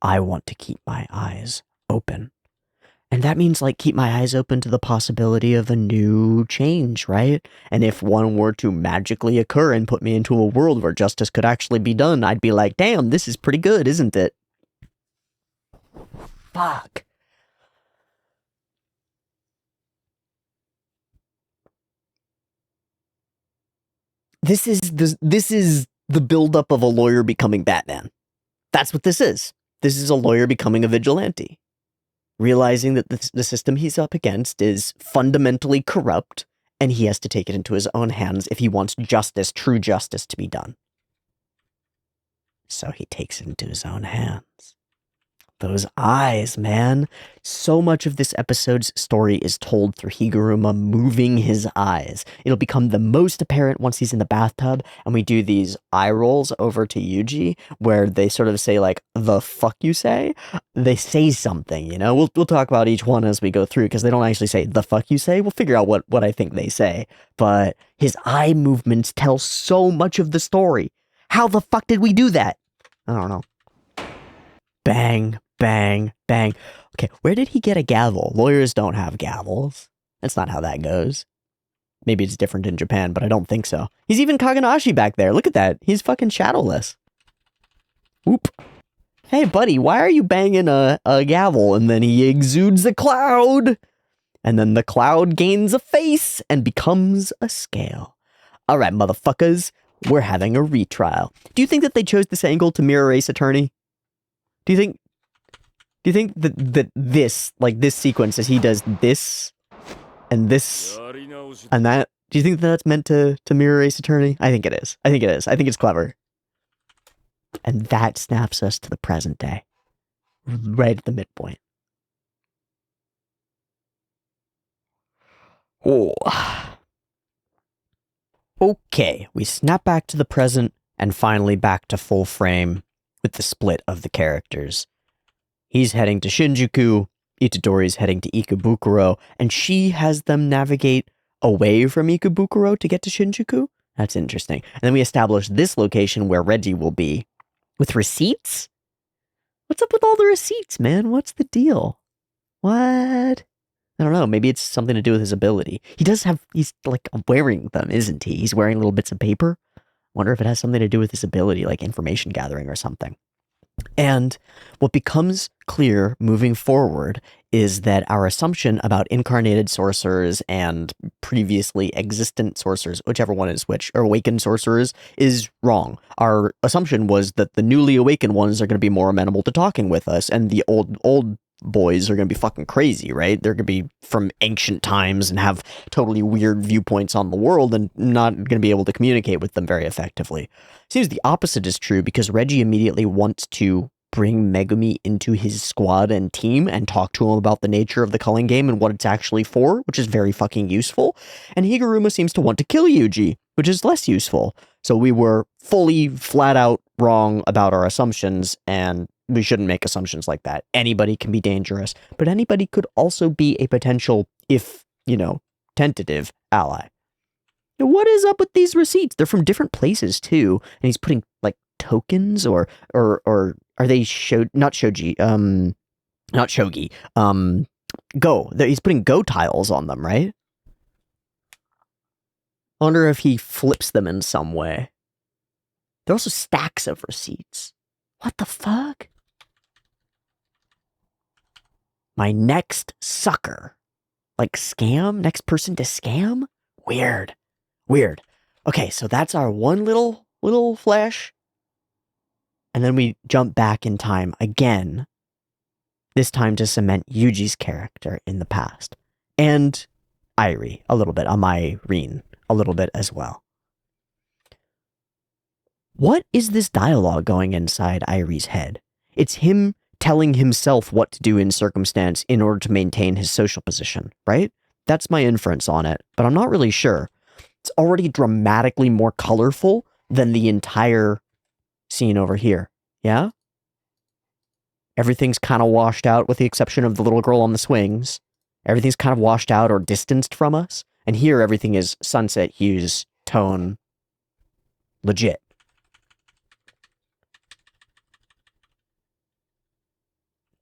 I want to keep my eyes open. And that means like keep my eyes open to the possibility of a new change, right? And if one were to magically occur and put me into a world where justice could actually be done, I'd be like, damn, this is pretty good, isn't it? Fuck. This is the buildup of a lawyer becoming Batman. That's what this is. This is a lawyer becoming a vigilante. Realizing that the system he's up against is fundamentally corrupt, and he has to take it into his own hands if he wants justice, true justice, to be done. So he takes it into his own hands. Those eyes, man. So much of this episode's story is told through Higuruma moving his eyes. It'll become the most apparent once he's in the bathtub, and we do these eye rolls over to Yuji, where they sort of say, like, the fuck you say? They say something, you know? We'll talk about each one as we go through, because they don't actually say, the fuck you say? We'll figure out what I think they say. But his eye movements tell so much of the story. How the fuck did we do that? I don't know. Bang, bang, bang. Okay, where did he get a gavel? Lawyers don't have gavels. That's not how that goes. Maybe it's different in Japan, but I don't think so. He's even Kaganashi back there. Look at that. He's fucking shadowless. Whoop. Hey, buddy, why are you banging a gavel? And then he exudes a cloud. And then the cloud gains a face and becomes a scale. All right, motherfuckers, we're having a retrial. Do you think that they chose this angle to mirror Ace Attorney? Do you think that this sequence, as he does this and this and that, do you think that's meant to mirror Ace Attorney? I think it is. I think it is. I think it's clever. And that snaps us to the present day. Right at the midpoint. Oh. Okay, we snap back to the present and finally back to full frame with the split of the characters. He's heading to Shinjuku, Itadori's heading to Ikebukuro, and she has them navigate away from Ikebukuro to get to Shinjuku? That's interesting. And then we establish this location where Reggie will be. With receipts? What's up with all the receipts, man? What's the deal? What? I don't know, maybe it's something to do with his ability. He's like wearing them, isn't he? He's wearing little bits of paper. Wonder if it has something to do with his ability, like information gathering or something. And what becomes clear moving forward is that our assumption about incarnated sorcerers and previously existent sorcerers, whichever one is which, or awakened sorcerers, is wrong. Our assumption was that the newly awakened ones are going to be more amenable to talking with us, and the old boys are going to be fucking crazy, right? They're going to be from ancient times and have totally weird viewpoints on the world and not going to be able to communicate with them very effectively. Seems the opposite is true because Reggie immediately wants to bring Megumi into his squad and team and talk to him about the nature of the culling game and what it's actually for, which is very fucking useful. And Higuruma seems to want to kill Yuji, which is less useful. So we were fully flat out wrong about our assumptions, and we shouldn't make assumptions like that. Anybody can be dangerous, but anybody could also be a potential, if, tentative ally. Now, what is up with these receipts? They're from different places too, and he's putting like tokens or are they not shogi, not shogi, go. He's putting go tiles on them, right? I wonder if he flips them in some way. There are also stacks of receipts. What the fuck? My next sucker. Like scam? Next person to scam? Weird. Okay, so that's our one little flash. And then we jump back in time again. This time to cement Yuji's character in the past. And Airi, a little bit. Amairine, a little bit as well. What is this dialogue going inside Airi's head? It's him telling himself what to do in circumstance in order to maintain his social position, right? That's my inference on it, but I'm not really sure. It's already dramatically more colorful than the entire scene over here, yeah? Everything's kind of washed out with the exception of the little girl on the swings. Everything's kind of washed out or distanced from us, and here everything is sunset hues, tone, legit.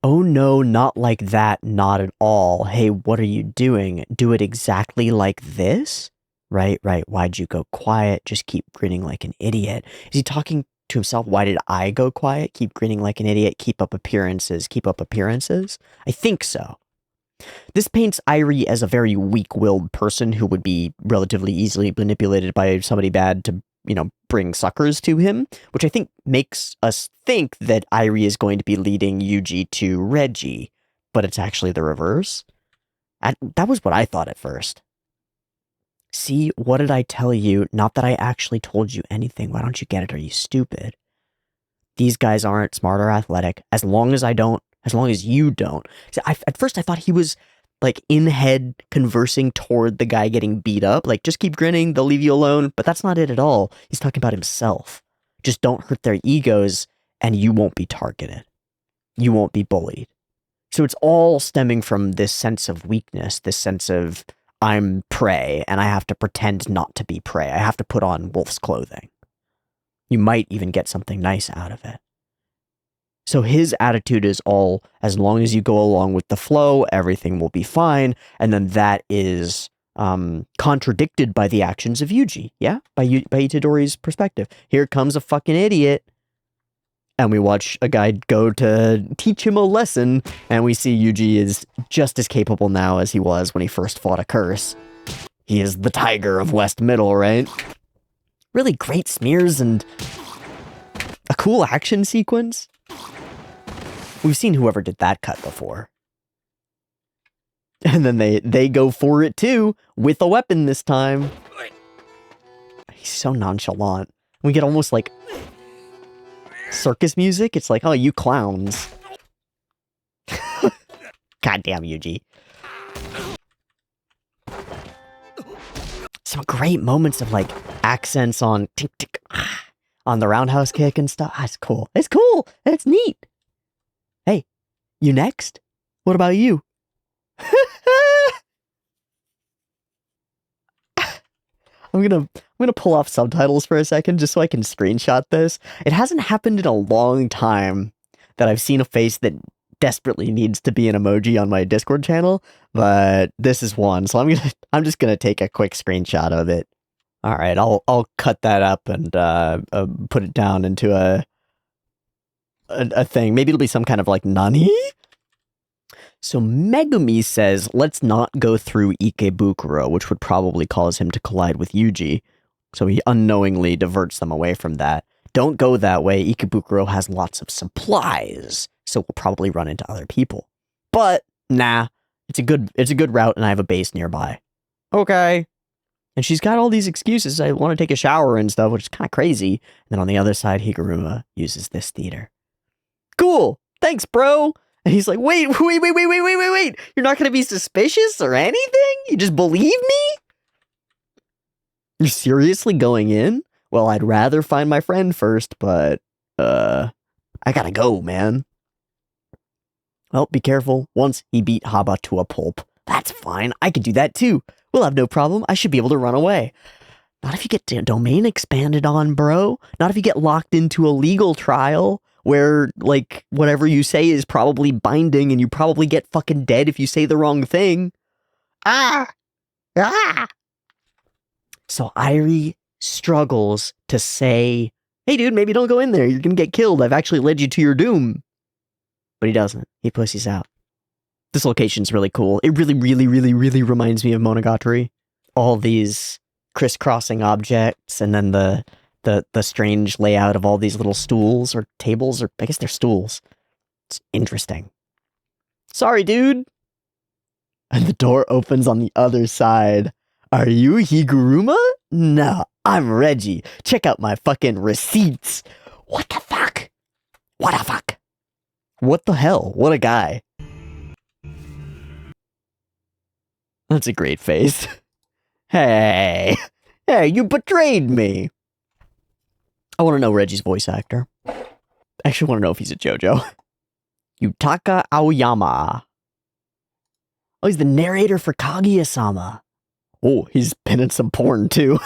Oh no, not like that, not at all. Hey, what are you doing? Do it exactly like this? Right, why'd you go quiet? Just keep grinning like an idiot. Is he talking to himself? Why did I go quiet? Keep grinning like an idiot, keep up appearances. I think so. This paints Airi as a very weak-willed person who would be relatively easily manipulated by somebody bad to, bring suckers to him, which I think makes us think that Airi is going to be leading Yuji to Reggie, but it's actually the reverse. That was what I thought at first. See, what did I tell you? Not that I actually told you anything. Why don't you get it? Are you stupid? These guys aren't smart or athletic. As long as I don't As long as you don't. At first I thought he was like in head conversing toward the guy getting beat up. Like, just keep grinning, they'll leave you alone. But that's not it at all. He's talking about himself. Just don't hurt their egos and you won't be targeted. You won't be bullied. So it's all stemming from this sense of weakness, this sense of I'm prey and I have to pretend not to be prey. I have to put on wolf's clothing. You might even get something nice out of it. So his attitude is all, as long as you go along with the flow, everything will be fine. And then that is contradicted by the actions of Yuji. Yeah? By Itadori's perspective. Here comes a fucking idiot. And we watch a guy go to teach him a lesson. And we see Yuji is just as capable now as he was when he first fought a curse. He is the tiger of West Middle, right? Really great smears and a cool action sequence. We've seen whoever did that cut before. And then they go for it too, with a weapon this time. He's so nonchalant. We get almost like circus music. It's like, oh, you clowns. Goddamn, Yuji. Some great moments of like accents on tink, tink, on the roundhouse kick and stuff. It's cool. It's cool. It's neat. Hey, you next? What about you? I'm gonna pull off subtitles for a second just so I can screenshot this. It hasn't happened in a long time that I've seen a face that desperately needs to be an emoji on my Discord channel, but this is one, so I'm just gonna take a quick screenshot of it. All right, I'll cut that up and put it down into a thing. Maybe it'll be some kind of like nani? So Megumi says, let's not go through Ikebukuro, which would probably cause him to collide with Yuji. So he unknowingly diverts them away from that. Don't go that way. Ikebukuro has lots of supplies, so we'll probably run into other people. But nah, it's a good route and I have a base nearby. Okay. And she's got all these excuses. I want to take a shower and stuff, which is kind of crazy. And then on the other side, Higuruma uses this theater. Cool. Thanks, bro. And he's like, wait. You're not going to be suspicious or anything? You just believe me? You're seriously going in? Well, I'd rather find my friend first, but, I gotta go, man. Well, be careful. Once he beat Haba to a pulp. That's fine. I could do that too. We'll have no problem. I should be able to run away. Not if you get domain expanded on, bro. Not if you get locked into a legal trial where, like, whatever you say is probably binding and you probably get fucking dead if you say the wrong thing. So Airi struggles to say, hey dude, maybe don't go in there. You're gonna get killed. I've actually led you to your doom. But he doesn't. He pussies out. This location's really cool. It really reminds me of Monogatari. All these crisscrossing objects and then the strange layout of all these little stools or tables, or I guess they're stools. It's interesting. Sorry, dude. And the door opens on the other side. Are you Higuruma? No, I'm Reggie. Check out my fucking receipts. What the fuck? What the fuck? What the hell? What a guy. That's a great face. Hey, you betrayed me. I want to know Reggie's voice actor. I actually want to know if he's a JoJo. Yutaka Aoyama. Oh, he's the narrator for Kaguya-sama. Oh, he's been in some porn too.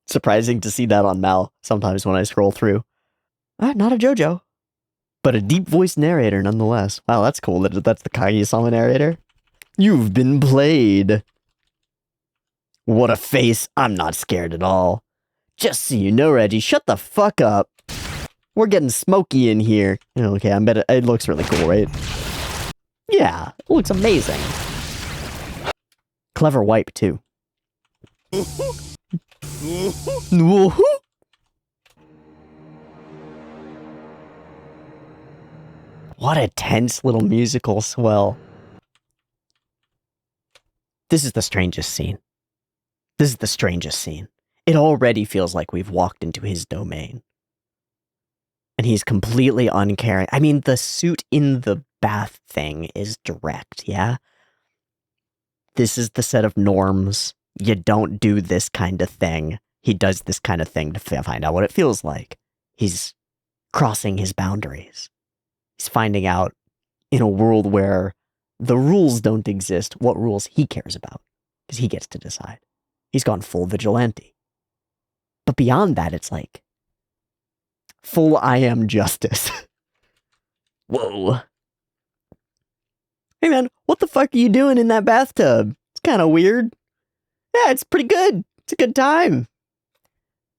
Surprising to see that on Mal sometimes when I scroll through. Not a JoJo, but a deep voice narrator nonetheless. Wow, that's cool. That's the Kaguya-sama narrator. You've been played. What a face. I'm not scared at all. Just so you know, Reggie, shut the fuck up. We're getting smoky in here. Okay, I bet it looks really cool, right? Yeah, it looks amazing. Clever wipe, too. What a tense little musical swell. This is the strangest scene. It already feels like we've walked into his domain. And he's completely uncaring. I mean, the suit in the bath thing is direct, yeah? This is the set of norms. You don't do this kind of thing. He does this kind of thing to find out what it feels like. He's crossing his boundaries. He's finding out in a world where the rules don't exist, what rules he cares about. Because he gets to decide. He's gone full vigilante. But beyond that, it's like, full I am justice. Whoa. Hey man, what the fuck are you doing in that bathtub? It's kind of weird. Yeah, it's pretty good. It's a good time.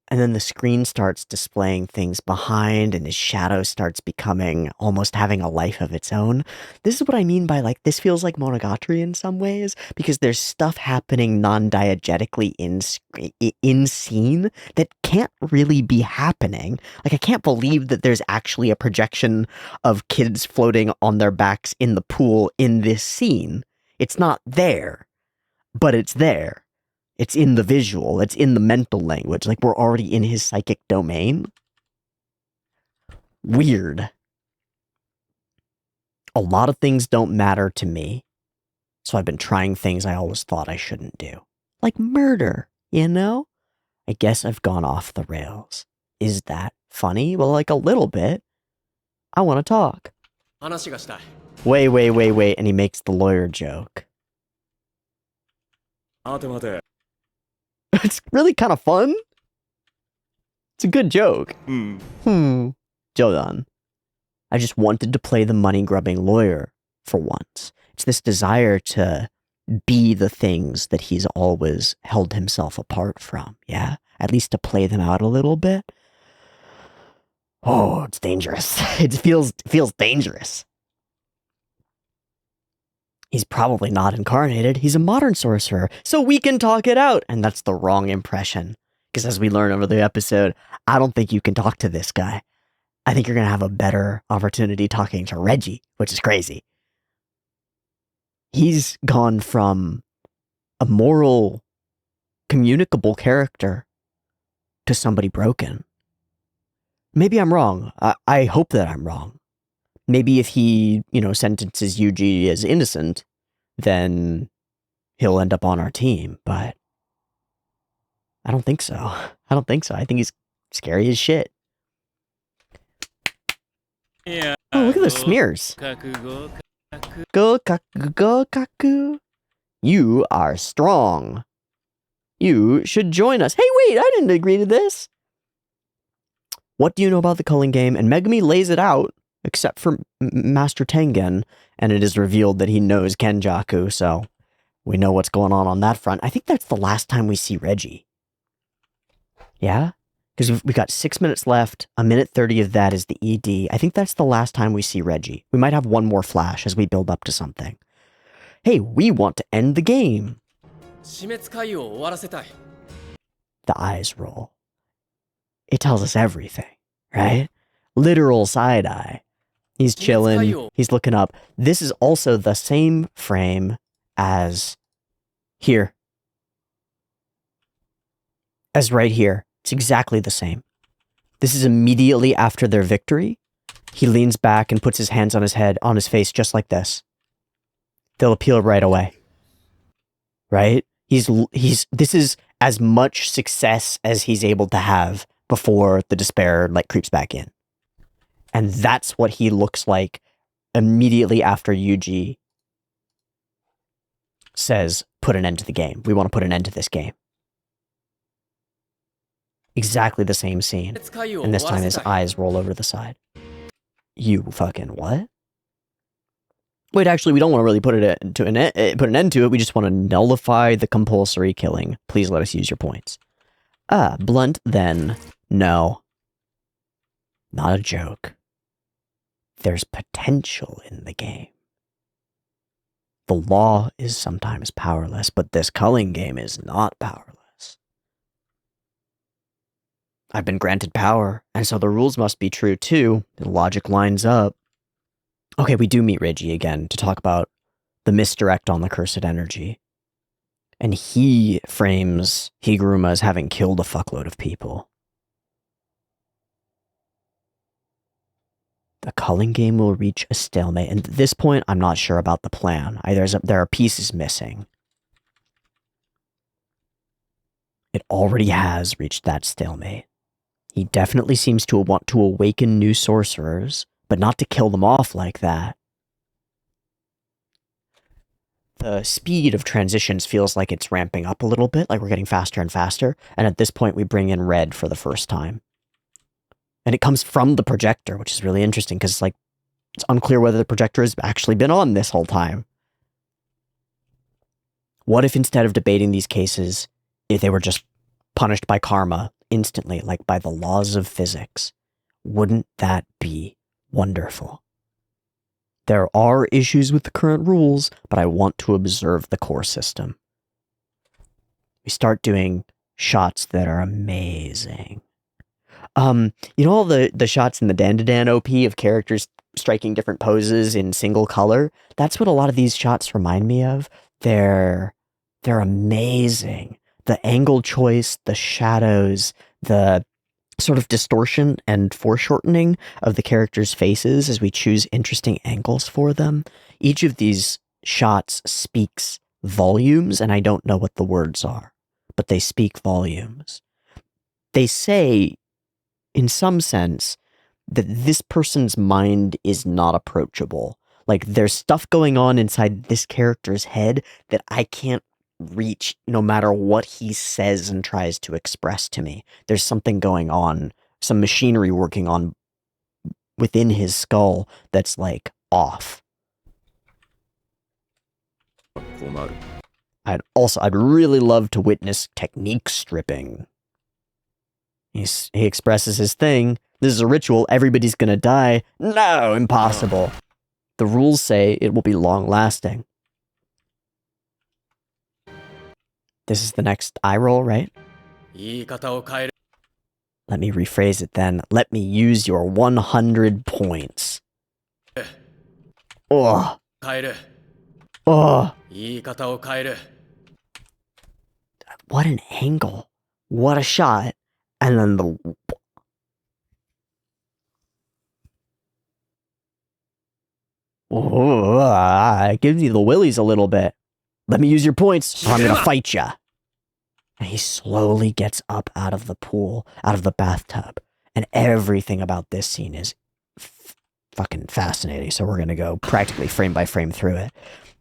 And then the screen starts displaying things behind, and his shadow starts becoming, almost having a life of its own. This is what I mean by, like, this feels like Monogatari in some ways, because there's stuff happening non-diegetically in scene that can't really be happening. Like, I can't believe that there's actually a projection of kids floating on their backs in the pool in this scene. It's not there, but it's there. It's in the visual. It's in the mental language. Like, we're already in his psychic domain. Weird. A lot of things don't matter to me. So I've been trying things I always thought I shouldn't do. Like murder, you know? I guess I've gone off the rails. Is that funny? Well, like a little bit. I want to talk. Wait. And he makes the lawyer joke. It's really kind of fun. It's a good joke. Jodan. I just wanted to play the money-grubbing lawyer for once. It's this desire to be the things that he's always held himself apart from, yeah? At least to play them out a little bit. Oh, it's dangerous. It feels dangerous. He's probably not incarnated. He's a modern sorcerer, so we can talk it out. And that's the wrong impression. Because as we learn over the episode, I don't think you can talk to this guy. I think you're going to have a better opportunity talking to Reggie, which is crazy. He's gone from a moral, communicable character to somebody broken. Maybe I'm wrong. I hope that I'm wrong. Maybe if he, sentences Yuji as innocent, then he'll end up on our team, but I don't think so. I think he's scary as shit. Yeah. Oh, look at the smears. Go kaku. You are strong. You should join us. Hey, wait, I didn't agree to this. What do you know about the culling game? And Megumi lays it out, except for Master Tengen, and it is revealed that he knows Kenjaku, so we know what's going on that front. I think that's the last time we see Reggie. Yeah? Because we've got 6 minutes left, 1:30 of that is the ED. I think that's the last time we see Reggie. We might have one more flash as we build up to something. Hey, we want to end the game. The eyes roll. It tells us everything, right? Literal side-eye. He's chilling, he's looking up. This is also the same frame as here. As right here. It's exactly the same. This is immediately after their victory. He leans back and puts his hands on his head, on his face, just like this. They'll appeal right away. Right? This is as much success as he's able to have before the despair, creeps back in. And that's what he looks like immediately after Yuji says, put an end to the game. We want to put an end to this game. Exactly the same scene. And this time his eyes roll over the side. You fucking what? Wait, actually, we don't want to really put an end to it. We just want to nullify the compulsory killing. Please let us use your points. Blunt then. No. Not a joke. There's potential in the game. The law is sometimes powerless, but this culling game is not powerless. I've been granted power, and so the rules must be true too. The logic lines up. Okay, we do meet Reggie again to talk about the misdirect on the cursed energy. And he frames Higuruma as having killed a fuckload of people. The culling game will reach a stalemate. And at this point, I'm not sure about the plan. There are pieces missing. It already has reached that stalemate. He definitely seems to want to awaken new sorcerers, but not to kill them off like that. The speed of transitions feels like it's ramping up a little bit, like we're getting faster and faster, and at this point we bring in red for the first time. And it comes from the projector, which is really interesting, because it's unclear whether the projector has actually been on this whole time. What if instead of debating these cases, if they were just punished by karma instantly, like by the laws of physics? Wouldn't that be wonderful? There are issues with the current rules, but I want to observe the core system. We start doing shots that are amazing. You know all the shots in the Dandadan OP of characters striking different poses in single color? That's what a lot of these shots remind me of. They're amazing. The angle choice, the shadows, the sort of distortion and foreshortening of the characters' faces as we choose interesting angles for them. Each of these shots speaks volumes, and I don't know what the words are, but they speak volumes. They say, in some sense, that this person's mind is not approachable. Like, there's stuff going on inside this character's head that I can't reach no matter what he says and tries to express to me. There's something going on, some machinery working on within his skull that's like off. I'd really love to witness technique stripping. He expresses his thing. This is a ritual. Everybody's gonna die. No, impossible. The rules say it will be long lasting. This is the next eye roll, right? Let me rephrase it then. Let me use your 100 points. Oh. Oh. What an angle. What a shot. And then the... Oh, it gives you the willies a little bit. Let me use your points, or I'm gonna fight ya. And he slowly gets up out of the pool, out of the bathtub. And everything about this scene is fucking fascinating. So we're gonna go practically frame by frame through it.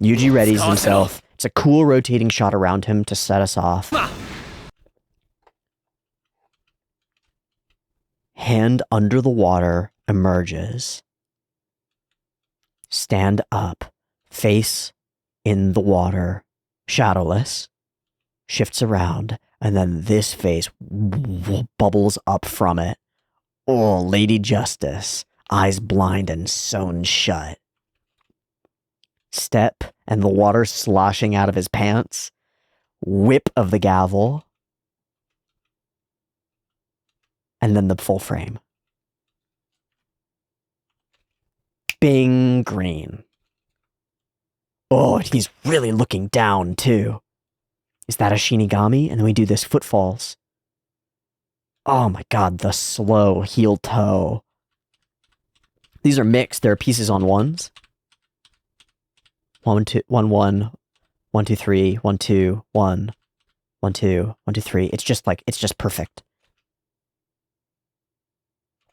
Yuji readies himself. It's a cool rotating shot around him to set us off. Hand under the water emerges. Stand up, face in the water, shadowless, shifts around, and then this face bubbles up from it. Oh, Lady Justice, eyes blind and sewn shut. Step, and the water sloshing out of his pants. Whip of the gavel. And then the full frame. Bing, green. Oh, and he's really looking down, too. Is that a Shinigami? And then we do this footfalls. Oh my god, the slow heel toe. These are mixed. There are pieces on ones. 1, 2, 1, 1, 1, 2, 3, 1, 2, 1, 1, 2, 1, 2, 3. It's just perfect.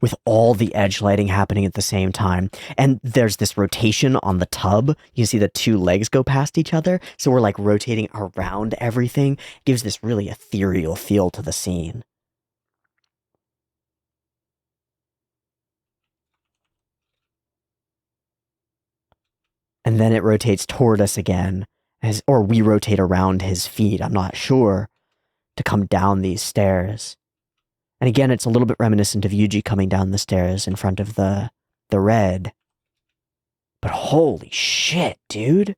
With all the edge lighting happening at the same time. And there's this rotation on the tub. You see the two legs go past each other. So we're like rotating around everything. It gives this really ethereal feel to the scene. And then it rotates toward us again. Or we rotate around his feet, I'm not sure, to come down these stairs. And again, it's a little bit reminiscent of Yuji coming down the stairs in front of the red. But holy shit, dude.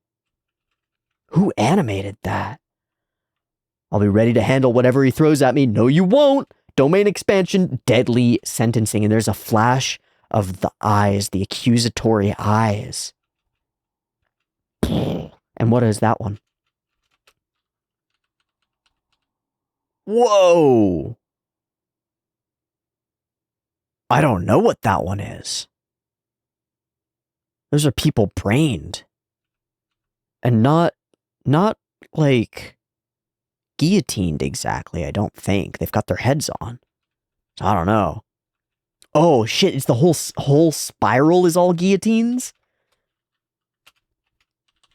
Who animated that? I'll be ready to handle whatever he throws at me. No, you won't. Domain expansion, deadly sentencing. And there's a flash of the eyes, the accusatory eyes. And what is that one? Whoa. I don't know what that one is. Those are people brained. And not like guillotined exactly, I don't think. They've got their heads on. So I don't know. Oh shit, it's the whole spiral is all guillotines?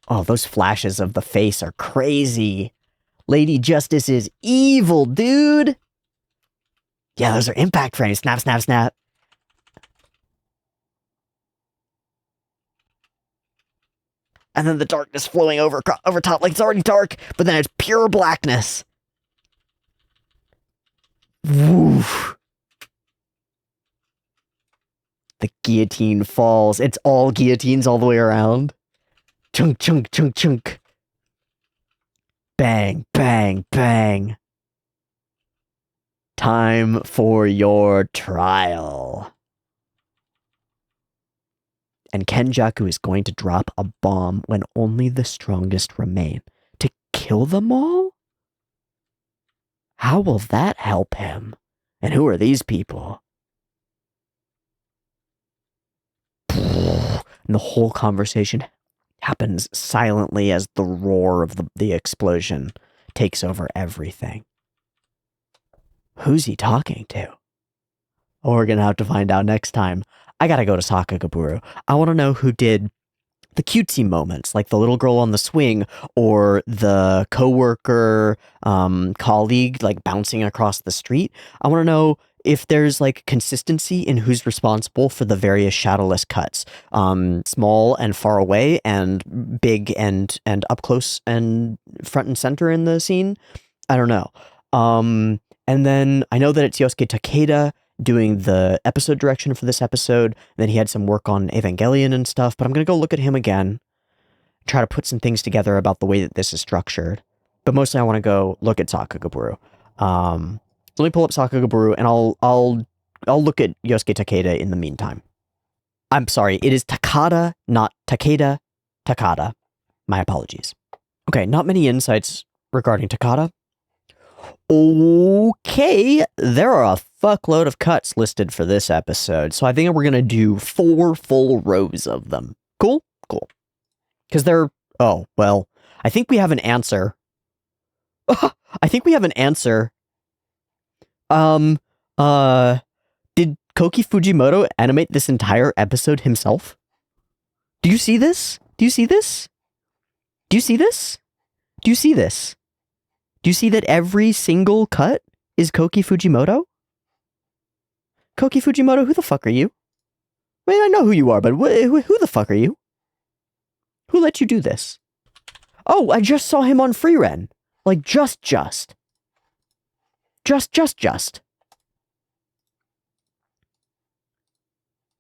Oh, those flashes of the face are crazy. Lady Justice is evil, dude. Yeah, those are impact frames. Snap, snap, snap. And then the darkness flowing over top, like it's already dark, but then it's pure blackness. Woof. The guillotine falls. It's all guillotines all the way around. Chunk, chunk, chunk, chunk. Bang, bang, bang. Time for your trial. And Kenjaku is going to drop a bomb when only the strongest remain. To kill them all? How will that help him? And who are these people? And the whole conversation happens silently as the roar of the explosion takes over everything. Who's he talking to? Oh, we're gonna have to find out next time. I gotta go to Sakagaburo. I want to know who did the cutesy moments, like the little girl on the swing, or the coworker, colleague, like bouncing across the street. I want to know if there's like consistency in who's responsible for the various shadowless cuts, small and far away, and big and up close and front and center in the scene. I don't know. And then I know that it's Yosuke Takeda doing the episode direction for this episode. And then he had some work on Evangelion and stuff, but I'm going to go look at him again, try to put some things together about the way that this is structured. But mostly I want to go look at Sakagaburo. Let me pull up Sakagaburo and I'll look at Yosuke Takeda in the meantime. I'm sorry, it is Takada, not Takeda. Takada. My apologies. Okay, not many insights regarding Takada. Okay, there are a fuckload of cuts listed for this episode, so I think we're gonna do 4 full rows of them. Cool? Cool. Because they're... Oh, well, I think we have an answer. I think we have an answer. Did Koki Fujimoto animate this entire episode himself? Do you see this? Do you see this? Do you see this? Do you see this? Do you see that every single cut is Koki Fujimoto? Koki Fujimoto, who the fuck are you? I mean, I know who you are, but who the fuck are you? Who let you do this? Oh, I just saw him on Freeren. Like, just.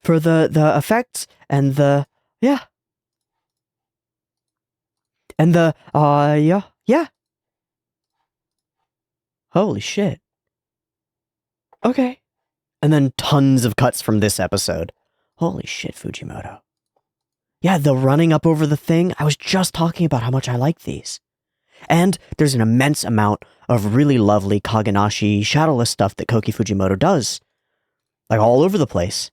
For the effects and the... Yeah. And the... Yeah. Holy shit. Okay. And then tons of cuts from this episode. Holy shit, Fujimoto. Yeah, the running up over the thing, I was just talking about how much I like these. And there's an immense amount of really lovely Kaganashi shadowless stuff that Koki Fujimoto does. Like all over the place.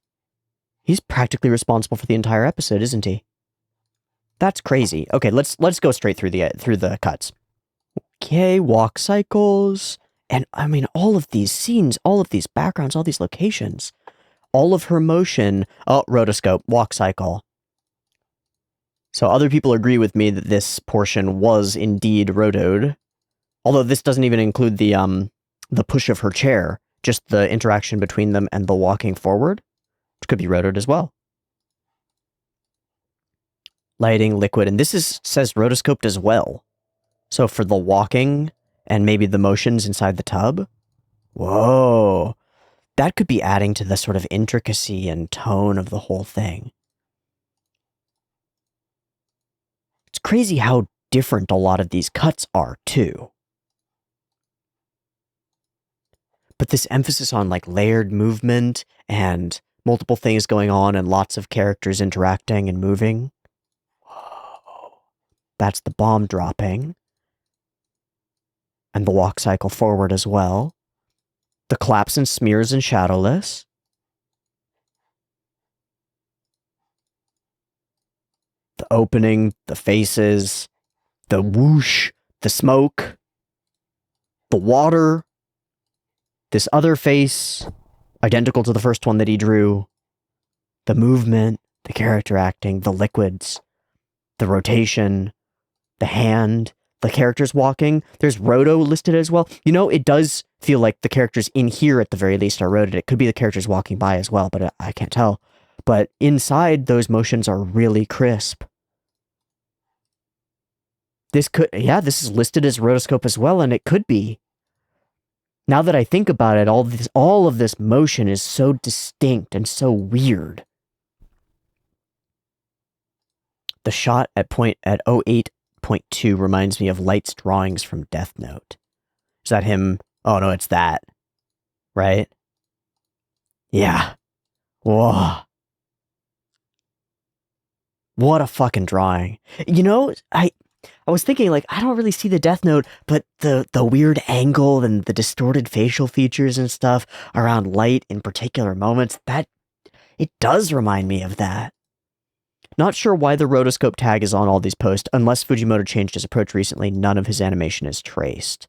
He's practically responsible for the entire episode, isn't he? That's crazy. Okay, let's go straight through the cuts. Okay, walk cycles. And I mean, all of these scenes, all of these backgrounds, all these locations, all of her motion. Oh, rotoscope, walk cycle. So other people agree with me that this portion was indeed rotoed. Although this doesn't even include the push of her chair, just the interaction between them and the walking forward, which could be rotoed as well. Lighting, liquid, and this says rotoscoped as well. So for the walking and maybe the motions inside the tub. Whoa. That could be adding to the sort of intricacy and tone of the whole thing. It's crazy how different a lot of these cuts are, too. But this emphasis on, like, layered movement and multiple things going on and lots of characters interacting and moving. Whoa. That's the bomb dropping. And the walk cycle forward as well. The claps and smears and shadowless. opening, the faces, the whoosh, the smoke, the water, this other face, identical to the first one that he drew, the movement, the character acting, the liquids, the rotation, the hand, the characters walking. There's Roto listed as well. You know, it does feel like the characters in here at the very least are rotated. It could be the characters walking by as well, but I can't tell. But inside, those motions are really crisp. This is listed as rotoscope as well, and it could be. Now that I think about it, all of this motion is so distinct and so weird. The shot at 08.2 reminds me of Light's drawings from Death Note. Is that him? Oh no, it's that. Right? Yeah. Whoa. What a fucking drawing. You know, I was thinking, like, I don't really see the Death Note, but the weird angle and the distorted facial features and stuff around Light in particular moments, it does remind me of that. Not sure why the rotoscope tag is on all these posts. Unless Fujimoto changed his approach recently, none of his animation is traced.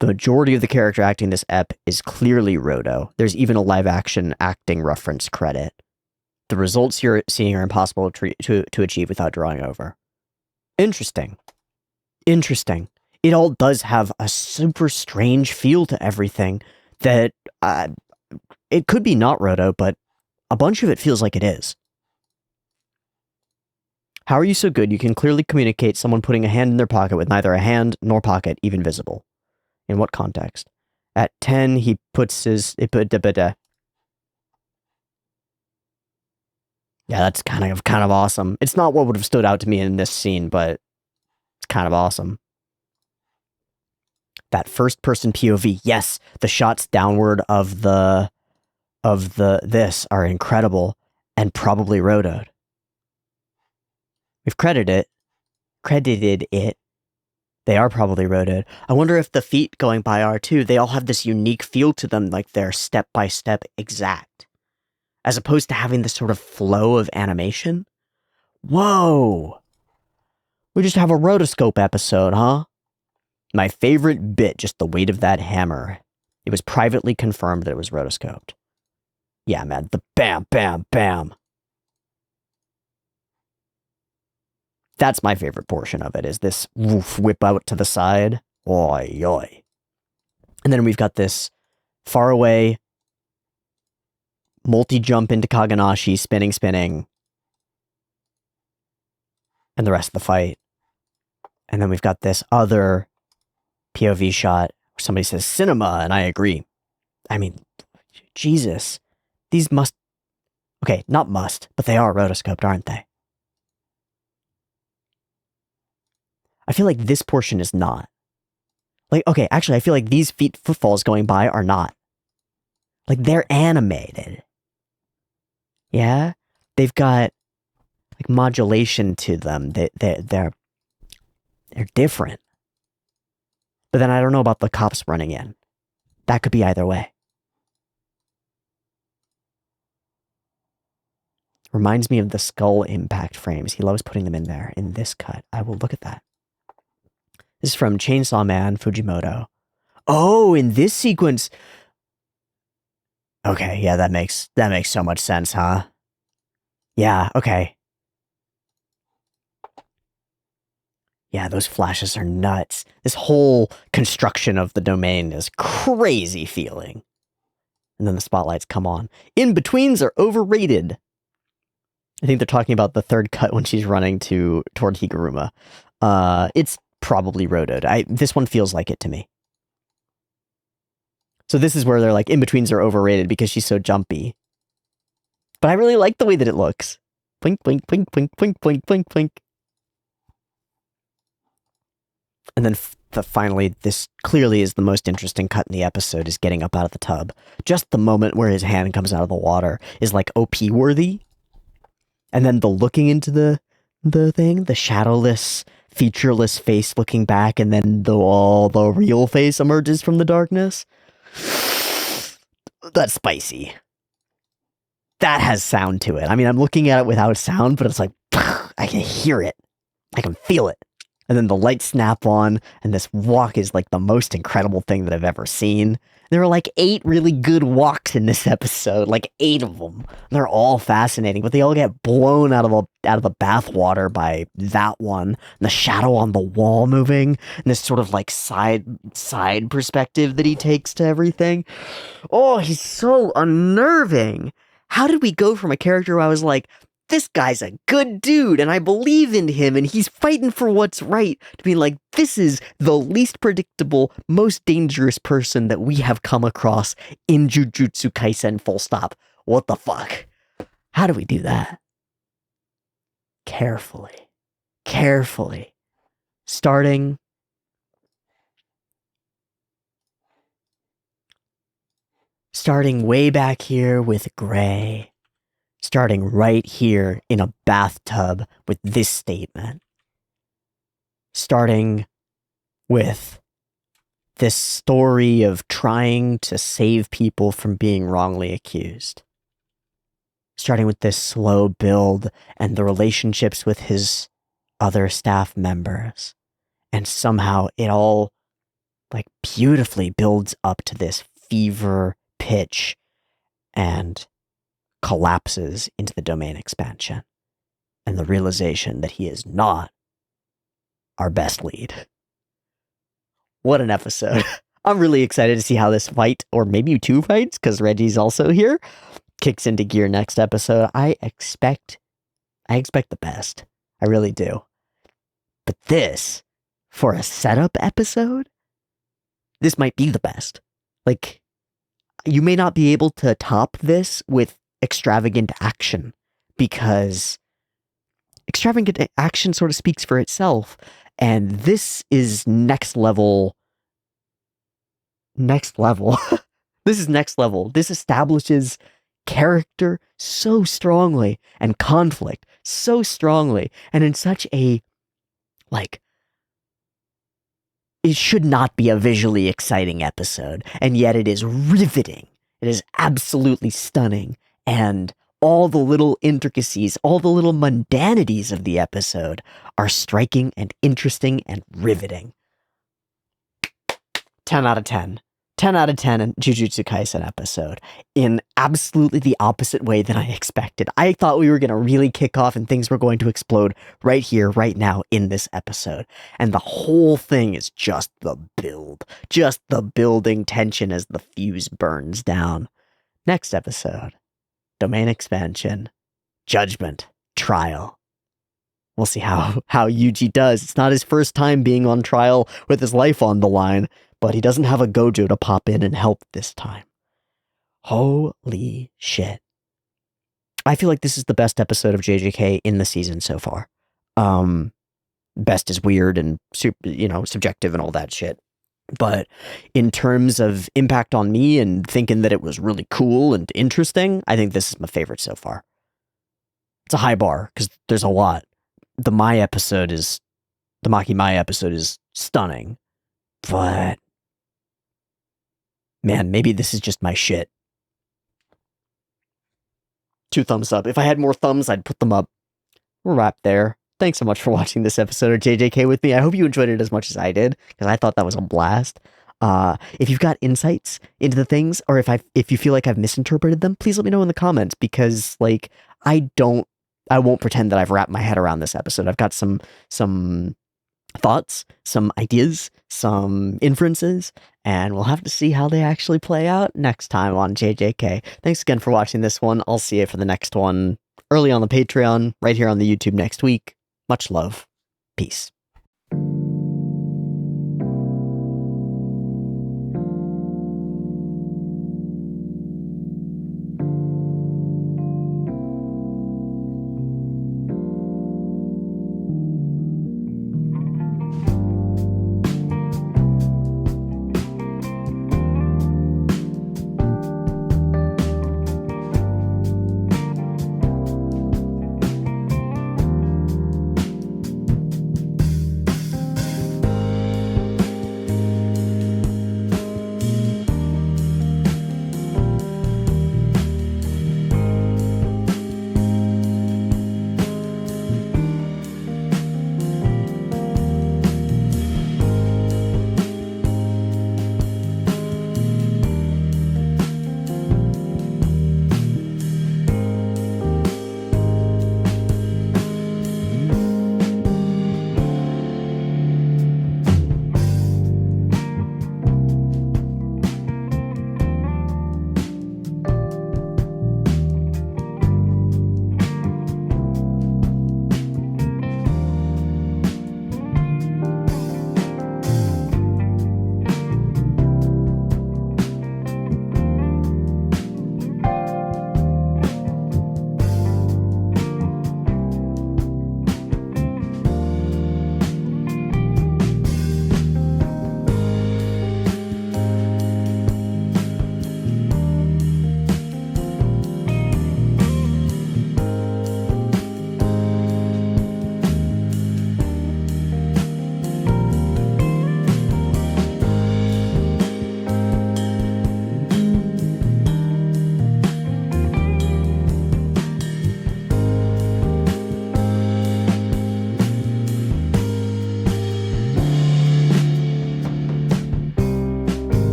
The majority of the character acting this ep is clearly roto. There's even a live-action acting reference credit. The results you're seeing are impossible to achieve without drawing over. Interesting. Interesting. It all does have a super strange feel to everything that it could be not roto, but a bunch of it feels like it is. How are you so good? You can clearly communicate someone putting a hand in their pocket with neither a hand nor pocket even visible. In what context? At 10, he puts his... Yeah, that's kind of awesome. It's not what would have stood out to me in this scene, but it's kind of awesome. That first-person POV, yes, the shots downward of this are incredible and probably rotoed. We've credited it. They are probably rotoed. I wonder if the feet going by are too. They all have this unique feel to them, like they're step-by-step exact. As opposed to having this sort of flow of animation. Whoa! We just have a rotoscope episode, huh? My favorite bit, just the weight of that hammer. It was privately confirmed that it was rotoscoped. Yeah, man, the bam, bam, bam. That's my favorite portion of it, is this woof, whip out to the side. Oi, oi. And then we've got this far away multi-jump into Kaganashi, spinning, and the rest of the fight. And then we've got this other POV shot where somebody says cinema, and I agree. I mean, Jesus. These must... Okay, not must, but they are rotoscoped, aren't they? I feel like this portion is not. Like, okay, actually, I feel like these footfalls going by are not. Like, they're animated. Yeah? They've got, like, modulation to them. They're different. But then I don't know about the cops running in. That could be either way. Reminds me of the skull impact frames. He loves putting them in there in this cut. I will look at that. This is from Chainsaw Man Fujimoto. Oh, in this sequence. Okay, yeah, that makes so much sense, huh? Yeah, okay. Yeah, those flashes are nuts. This whole construction of the domain is crazy feeling. And then the spotlights come on. In-betweens are overrated. I think they're talking about the third cut when she's running toward Higuruma. It's probably rotoed. This one feels like it to me. So this is where they're like, in-betweens are overrated because she's so jumpy. But I really like the way that it looks. Blink, blink, blink, blink, blink, blink, blink, blink. And then finally, this clearly is the most interesting cut in the episode, is getting up out of the tub. Just the moment where his hand comes out of the water is like OP-worthy. And then the looking into the thing, the shadowless, featureless face looking back, and then the real face emerges from the darkness. That's spicy. that has sound to it. I mean, I'm looking at it without sound, but it's like, I can hear it. I can feel it. And then the lights snap on, and this walk is like the most incredible thing that I've ever seen. There are like 8 really good walks in this episode, like 8 of them. They're all fascinating, but they all get blown out of the bathwater by that one. And the shadow on the wall moving, and this sort of like side perspective that he takes to everything. Oh, he's so unnerving. How did we go from a character where I was like, this guy's a good dude, and I believe in him, and he's fighting for what's right, to being like, this is the least predictable, most dangerous person that we have come across in Jujutsu Kaisen, full stop. What the fuck? How do we do that? Carefully. Carefully. Starting way back here with Gray. Starting right here in a bathtub with this statement. Starting with this story of trying to save people from being wrongly accused. Starting with this slow build and the relationships with his other staff members. And somehow it all like beautifully builds up to this fever pitch and collapses into the domain expansion and the realization that he is not our best lead. What an episode. I'm really excited to see how this fight, or maybe 2 fights, because Reggie's also here, kicks into gear next episode. I expect the best. I really do. But this, for a setup episode, this might be the best. Like, you may not be able to top this with extravagant action, because extravagant action sort of speaks for itself, and this is next level. This is next level. This establishes character so strongly and conflict so strongly, and in such a, like, it should not be a visually exciting episode, and yet it is riveting. It is absolutely stunning. And all the little intricacies, all the little mundanities of the episode are striking and interesting and riveting. 10 out of 10. 10 out of 10 in Jujutsu Kaisen episode, in absolutely the opposite way than I expected. I thought we were going to really kick off and things were going to explode right here, right now in this episode. And the whole thing is just the build. Just the building tension as the fuse burns down. Next episode, domain expansion, judgment, trial. We'll see how Yuji does. It's not his first time being on trial with his life on the line, but he doesn't have a Gojo to pop in and help this time. Holy shit. I feel like this is the best episode of JJK in the season so far. Best is weird and subjective and all that shit. But in terms of impact on me and thinking that it was really cool and interesting, I think this is my favorite so far. It's a high bar because there's a lot. The Maki Mai episode is stunning, but man, maybe this is just my shit. 2 thumbs up. If I had more thumbs, I'd put them up. We're wrapped there. Thanks so much for watching this episode of JJK with me. I hope you enjoyed it as much as I did, because I thought that was a blast. If you've got insights into the things, or if you feel like I've misinterpreted them, please let me know in the comments, because I won't pretend that I've wrapped my head around this episode. I've got some thoughts, some ideas, some inferences, and we'll have to see how they actually play out next time on JJK. Thanks again for watching this one. I'll see you for the next one early on the Patreon, right here on the YouTube next week. Much love. Peace.